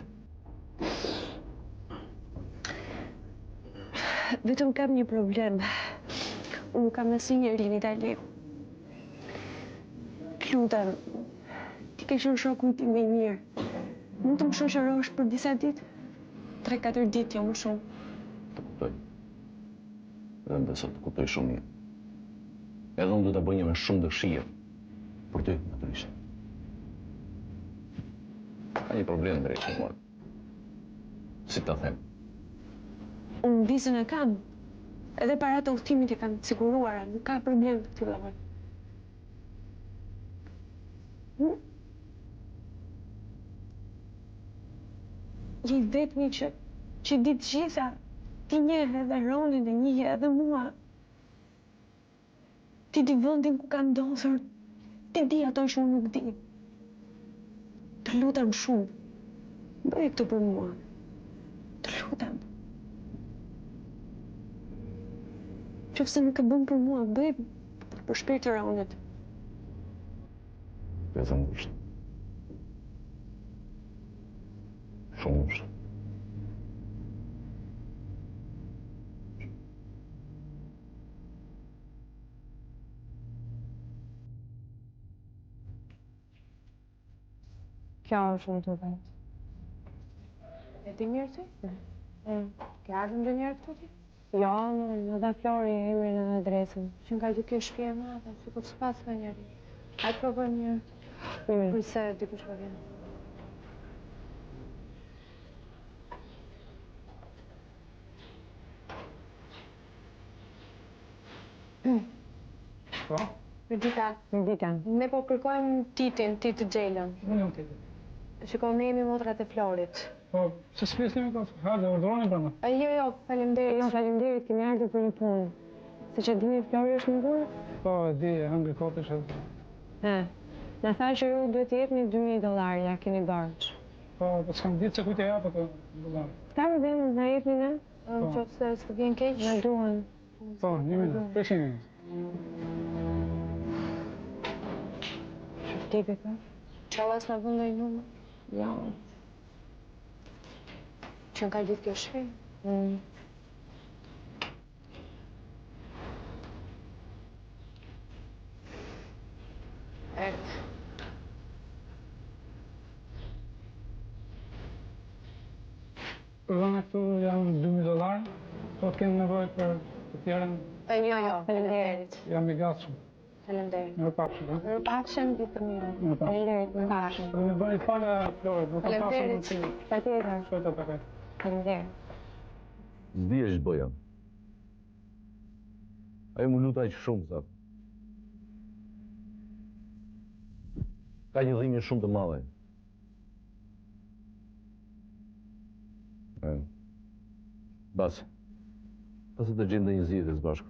Vetëm kam një problem. Unë kam nësi njëri në Itali. Të lutem, ti ke qenë shoku tim më i mirë. Mund të më shoqërosh për disa ditë? 3-4 ditë, jo më shumë. Të kuptoj. Dhe më besoj të kuptoj shumë mirë. Edhe unë do të bëj një me shumë dëshirë për ty, natyrisht. Ka një problem drejt në mërë. Si ta them? Unë vizën e kam. Edhe para të udhëtimit e kam siguruar, nuk ka problem të tillë lloj. Je i vetmi që di të gjitha. Ti njeh edhe Ronin e njeh edhe mua. Ti di vendin ku ka ndodhur. Ti di ato që unë nuk di. Të lutem shumë. Bëj këtë për mua. Të lutem. Qofse nuk e bën për mua, bëj për shpirtin e Ronit. Vetëm ngushtë. Shumë ngushtë. Kjo është shumë të vetë. E ti mirë ti? Ke ardhur ndonjëherë këtu ti? Jo, në dha Flori emrin edhe adresën. Që nga gjithë kjo shtëpi e madhe, sikur s'pas me njëri. Hajde provojmë një. Për se dikush po vjen. Po? Mirdita. Ne po kërkojmë Titin, Tit Xhelën. Unë jam Titi. Shikoj, ne jemi motrat e Florit. Po, se s'pjesni me kot, hajde, urdhëroni për më. Jo, faleminderit. Jo, faleminderit, kemi ardhur për një punë. Se që dini Flori është në burë? Po, e di, e hëngri kotish edhe. Na tha që ju duhet të jepni $2.000, ja keni bërç. Po s'kam ditë se kujt e jap ato dollar. Ta më dhe na jepni ne? Nëse s'të vjen keq, na duan. Po, një minutë, preshin. Shëfteve ka? Qalas në vëndoj numë? Ja. Që në ka ditë kjo shkej? Përvana këtu janë $2.000, po të kemë nevojë për të tjerën. Jo, faleminderit. Jam I gatshëm. Faleminderit. Mirupafshim. Mirupafshim, ditë të mirë. Faleminderit, mirupafshim. Do më bëni falë Flore, do të pasëm Faleminderit. Patjetër. Shkojta të këtë. Faleminderit. Zdi është boja. Ajo më lutaj që shumë, sa. Ka një dhimbje shumë të madhe. Bas të gjendë një zgjidhje së bashku.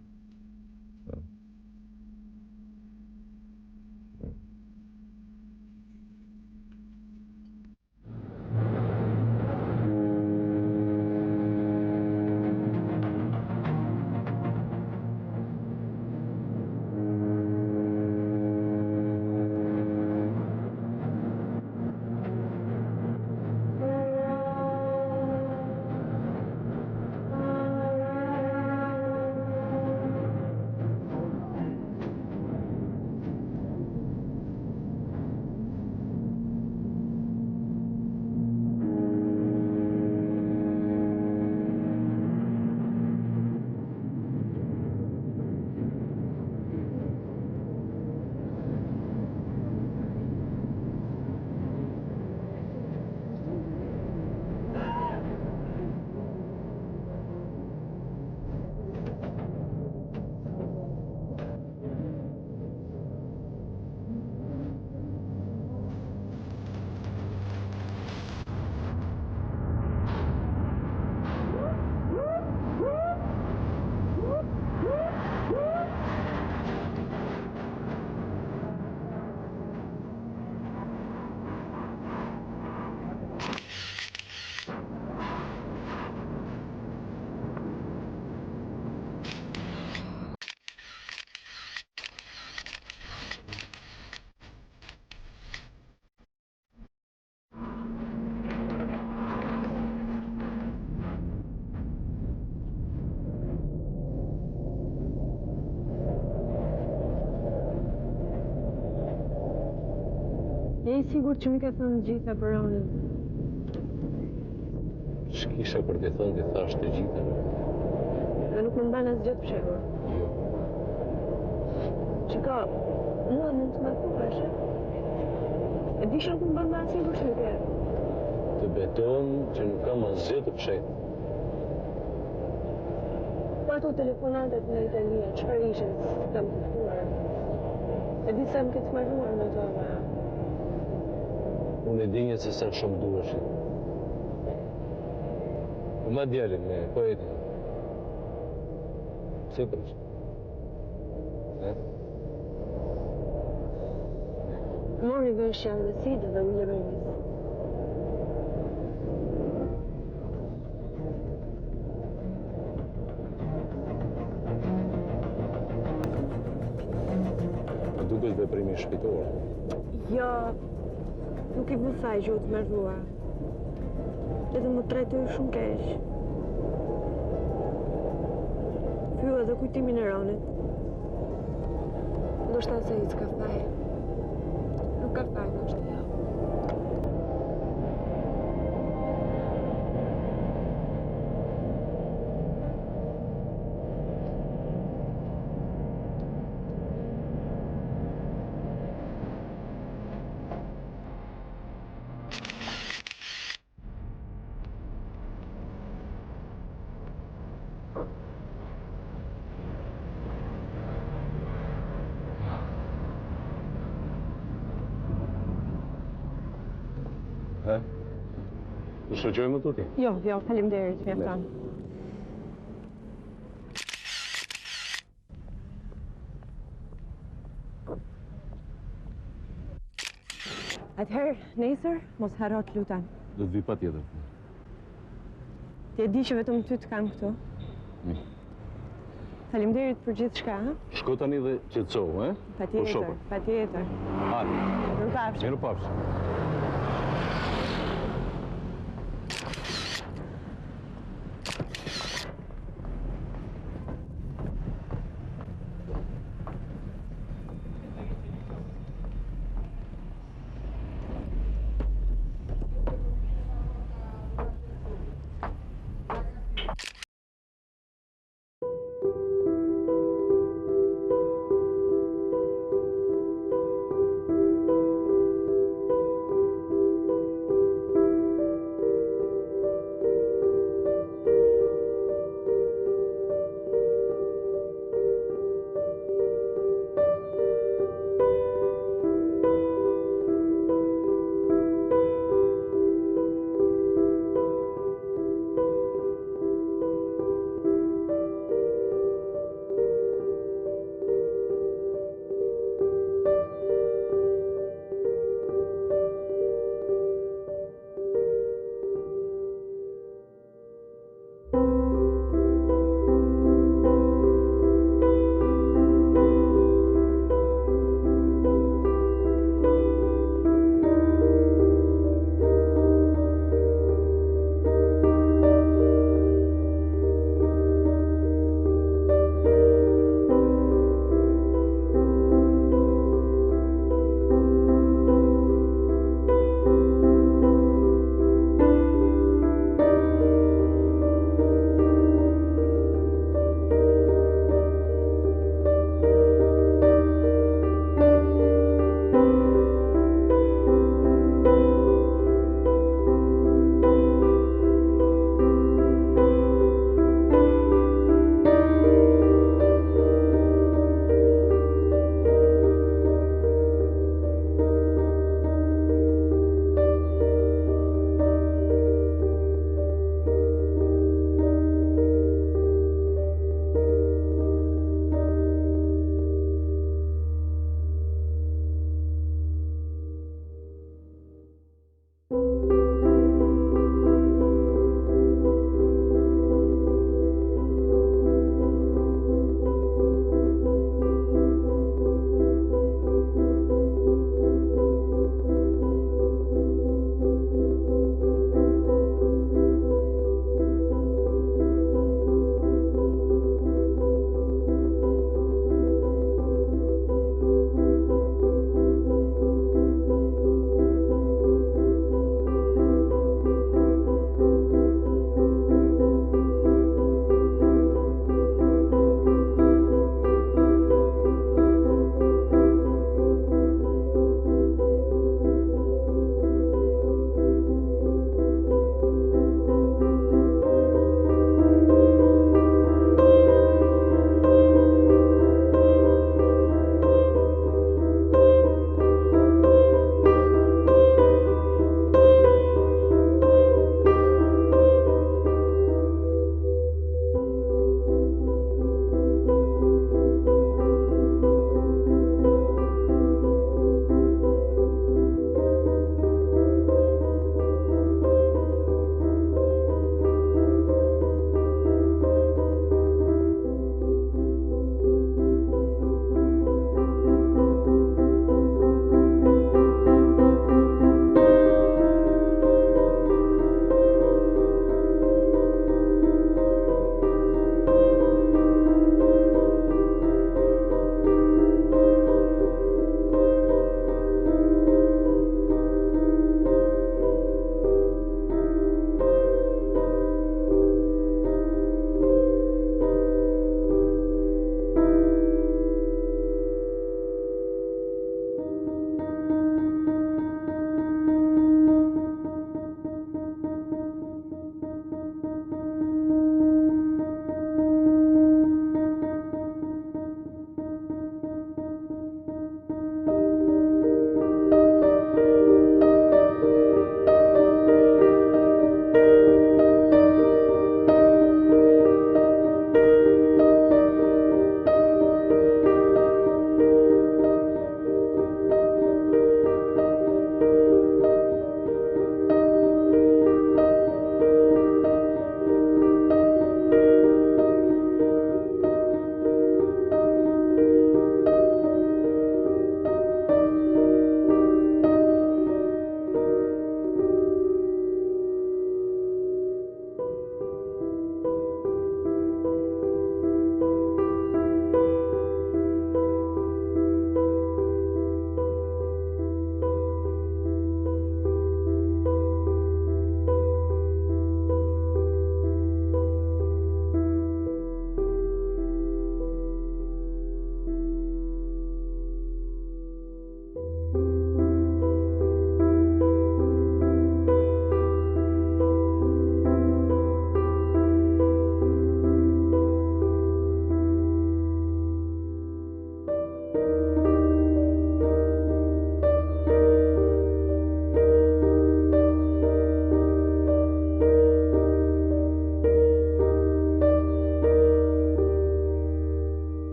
Je I sigurt që më ke thënë gjitha për Ronin? Ç'kisha për të thënë, ti thash të gjitha. Dhe nuk më mban asgjë të fshehur. Jo. Çka, mua mund të më thuash? E di që nuk më mban asgjë për shkëtyrë. Të beton që nuk kam asgjë të fshehur. Po ato telefonatet në Itali, çfarë ishin? Kam kuptuar. E di se më ke të marruar në to, Unë e dinje se sa shumë duheshin. Po ma djalin me poetin. Pse përshë? Mori vesh janë dhe sidë dhe u levenis. Duket veprimi shpejtor. Jo, nuk I bësaj që u të mërrua. Edhe më trajtoj shumë keq. Fyu edhe kujtimin e Ronit. Ndoshta se I s'ka faj. Nuk ka faj, ndoshta jo. Të shoqojmë tuti? Jo, faleminderit, mjafton. Atëherë, nesër, mos harro të lutem. Do të vi pa tjetër. Ti e di që vetëm ty të kam këtu. Faleminderit për gjithçka, ha? Shko tani dhe qetësohu, e? Patjetër, patjetër. Hajde. Mirupafshim. Mirupafshim.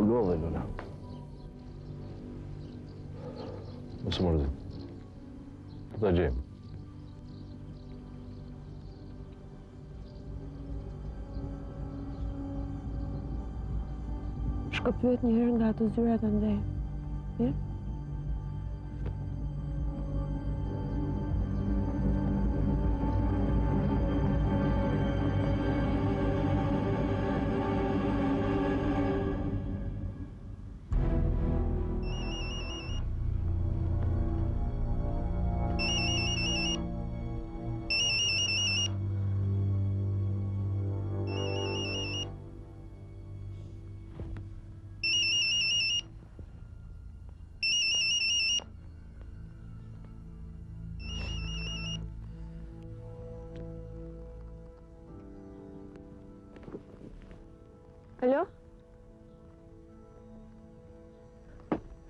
lodhe, Lola. Mos mërzit. Ta gjejmë. Shko pyet një herë nga ato zyrat e ndej. Mirë? Alo?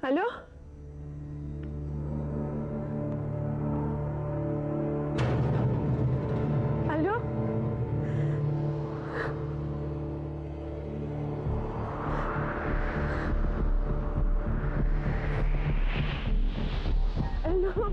Alo? Alo? Alo?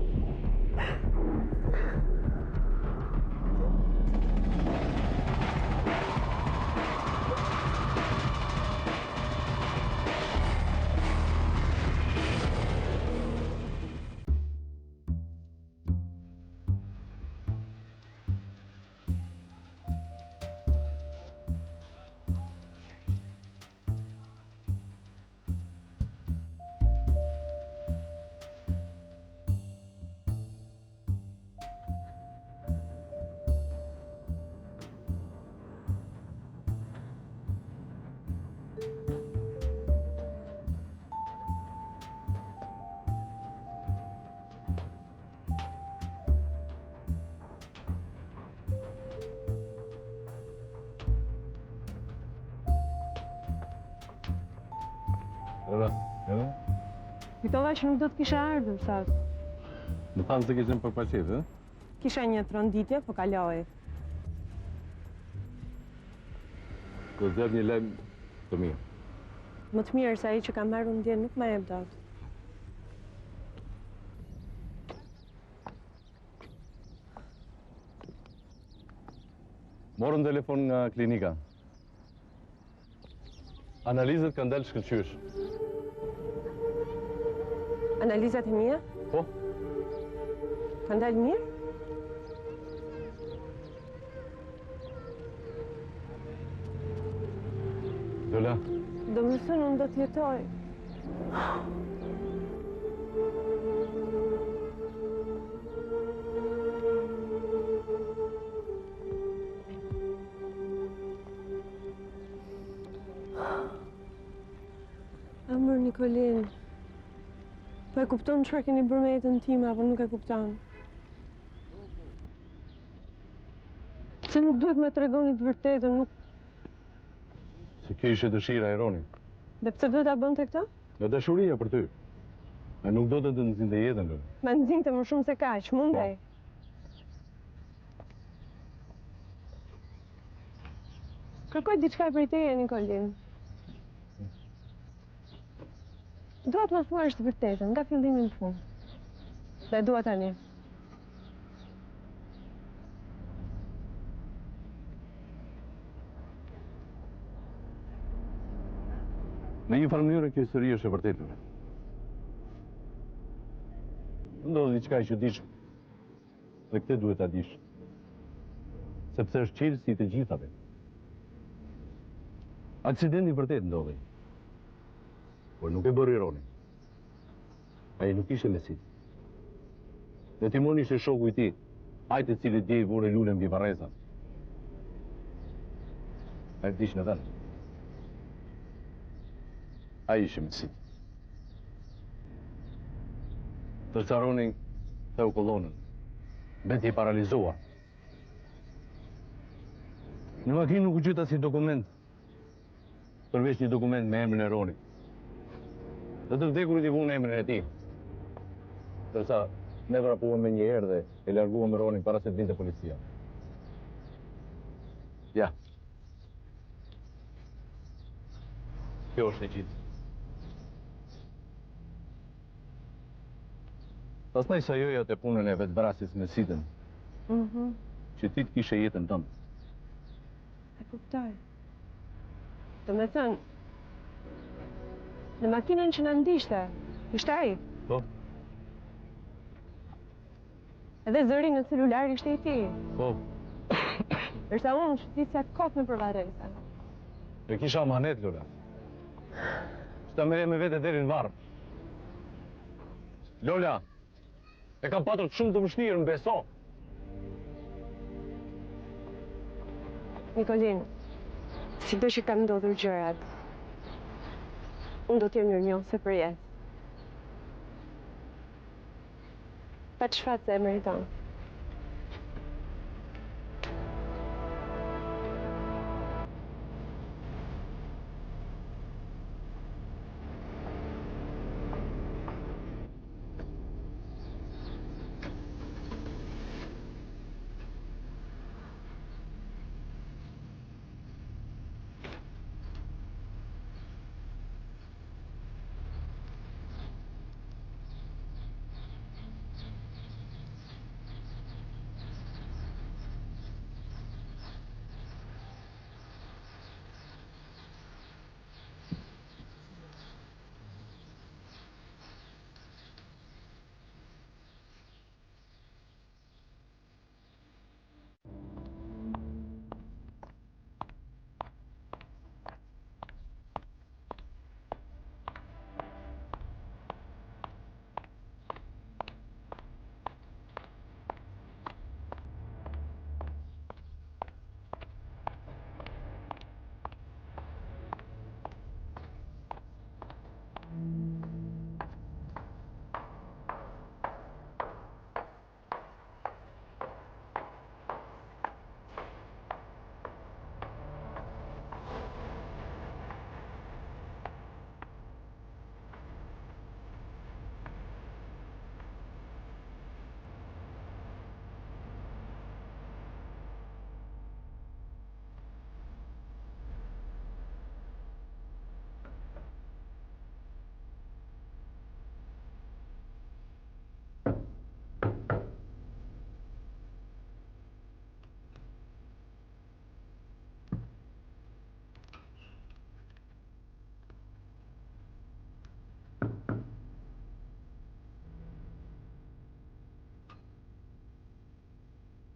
Kujtova që nuk do të kisha ardhur sot. Më thanë se kishim përfaqit, ë? Kisha një tronditje, po kaloi. Do të zgjat një lajm të mirë. Më të mirë se ai që ka marrë ndjen nuk më jep dot. Morën telefon nga klinika. Analizat kanë dalë shkëlqysh. Analizat e mia? Po. Kanë dalë mirë? Lola. Do më thënë unë do të jetoj. Amër Nikolin, po e kupton çfarë keni bërë me jetën time apo nuk e kupton? Se nuk duhet me tregoni të vërtetën, nuk... Se kjo ishte dëshira e Ronit. Dhe pse duhet ta bënte këtë? Nga dashuria për ty. A nuk do të nxinte jetën, Lola. Ma nxinte më shumë se kaq, mundej. Kërkoj diçka prej teje, Nikolin. Dua të më thuash të vërtetën, nga fillimi në fund. Dhe dua tani. Në një farë mënyrë kjo histori është e vërtetë. Ndodhi diçka që dish. Dhe këtë duhet ta dish. Sepse është çelësi i të gjithave. Aksidenti vërtet ndodhi. Por nuk e bëri Roni. Ai nuk ishte me si. Dhe Timoni ishte shoku i tij, ai të cilit dje i vore lulën mbi varreza. Ai dish në vend. Ai ishte me si. Tërsa Roni theu kolonën, beti i paralizuar. Në makinë nuk u gjeta si dokument, përveç një dokument me emrin e Ronit. Dhe të vdekurit i vunë emrin e tij. Tërsa ne vrapuam me një herë dhe e larguam me Ronin para se të vinte policia. Ja. Kjo është e gjithë. Pastaj sa joja të punën e vetvrasjes me sitën, që ti të kishe jetën tënde. E kuptoj. Do me thënë, në makinën që në ndishte, ishte ai. Po? Edhe zëri në celular ishte i ti. Po. Dërsa unë shëtisja kot në përvarese. E kisha amanet, Lola. Shta merje me vete deri në varë. Lola, e kam patur shumë të vështirë, më beso. Nikolin, si do që kam ndodhur gjërat, unë do t'jem mirënjohëse për jetë. Pa të shfatë se e meriton.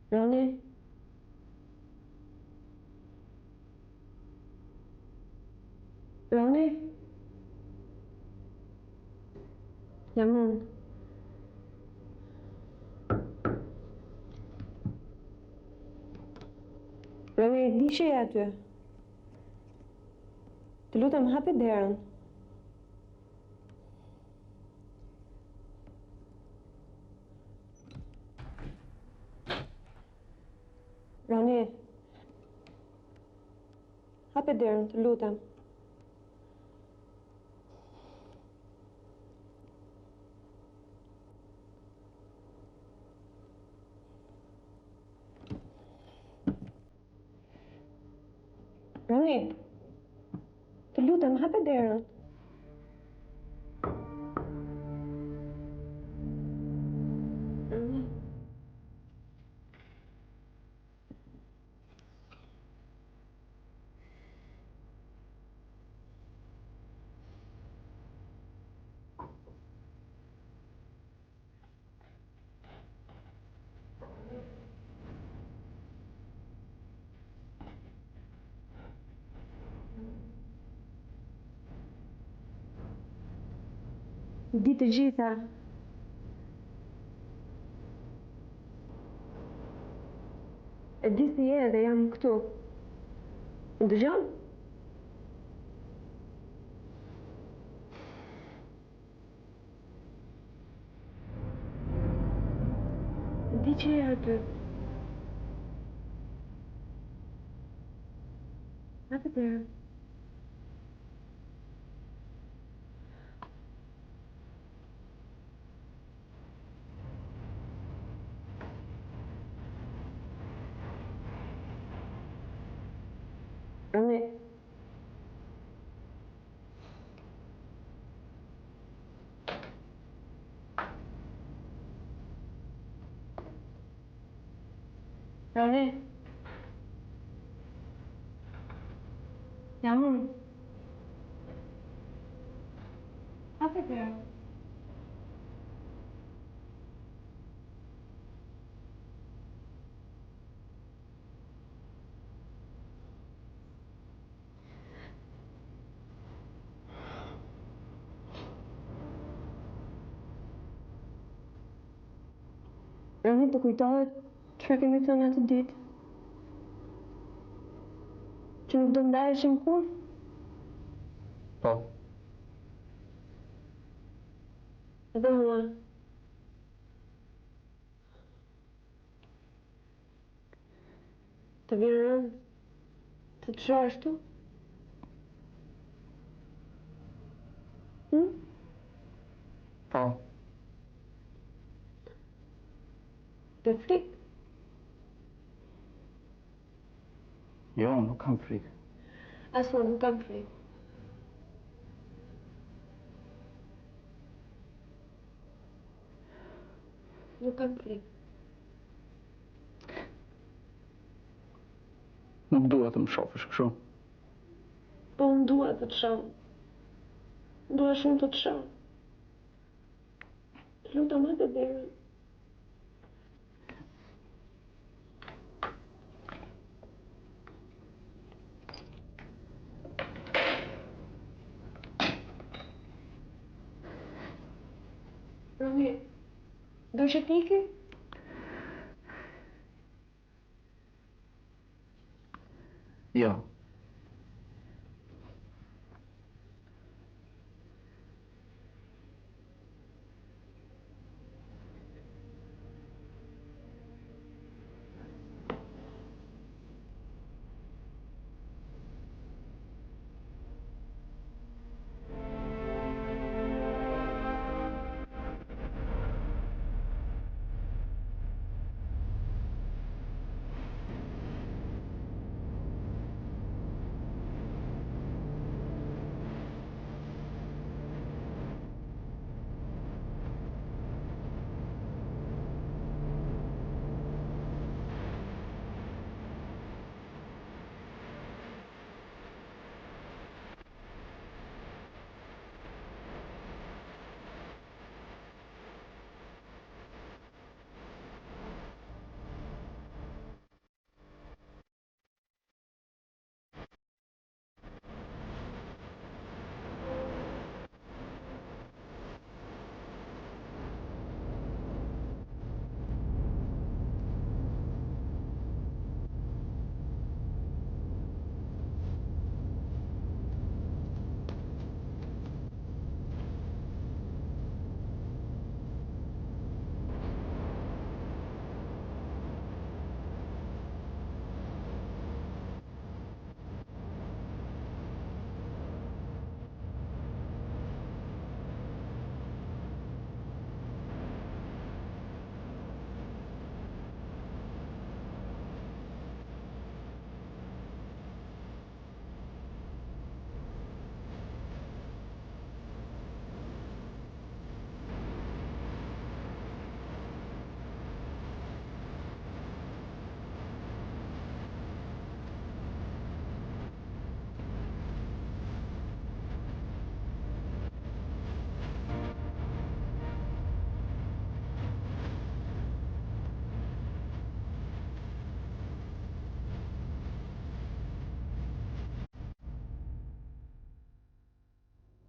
Roni? Roni? Jam unë. Roni, di që je aty. Të lutem hapi derën. Roni, hapi derën, të lutem. Roni, të lutem, hapi derën. Di të gjitha. E di si je dhe jam këtu. Më dëgjon? Di që je aty. Hapi derën. Roni. Roni? Jam unë. Hapë të rëmë. Roni, të kujtohet çfarë kemi thënë atë ditë? Që nuk do ndaheshim kur? Po. Edhe mua. Të vjen rënd të të shoh ashtu? Po. Të frikë? Jo, nuk kam frikë. As unë nuk kam frikë. Nuk kam frikë. Nuk dua të më shofësh kështu. Po unë dua të të shoh. Dua shumë të të shoh. Të lutem hapë derën. Roni, do që t'iki? Jo.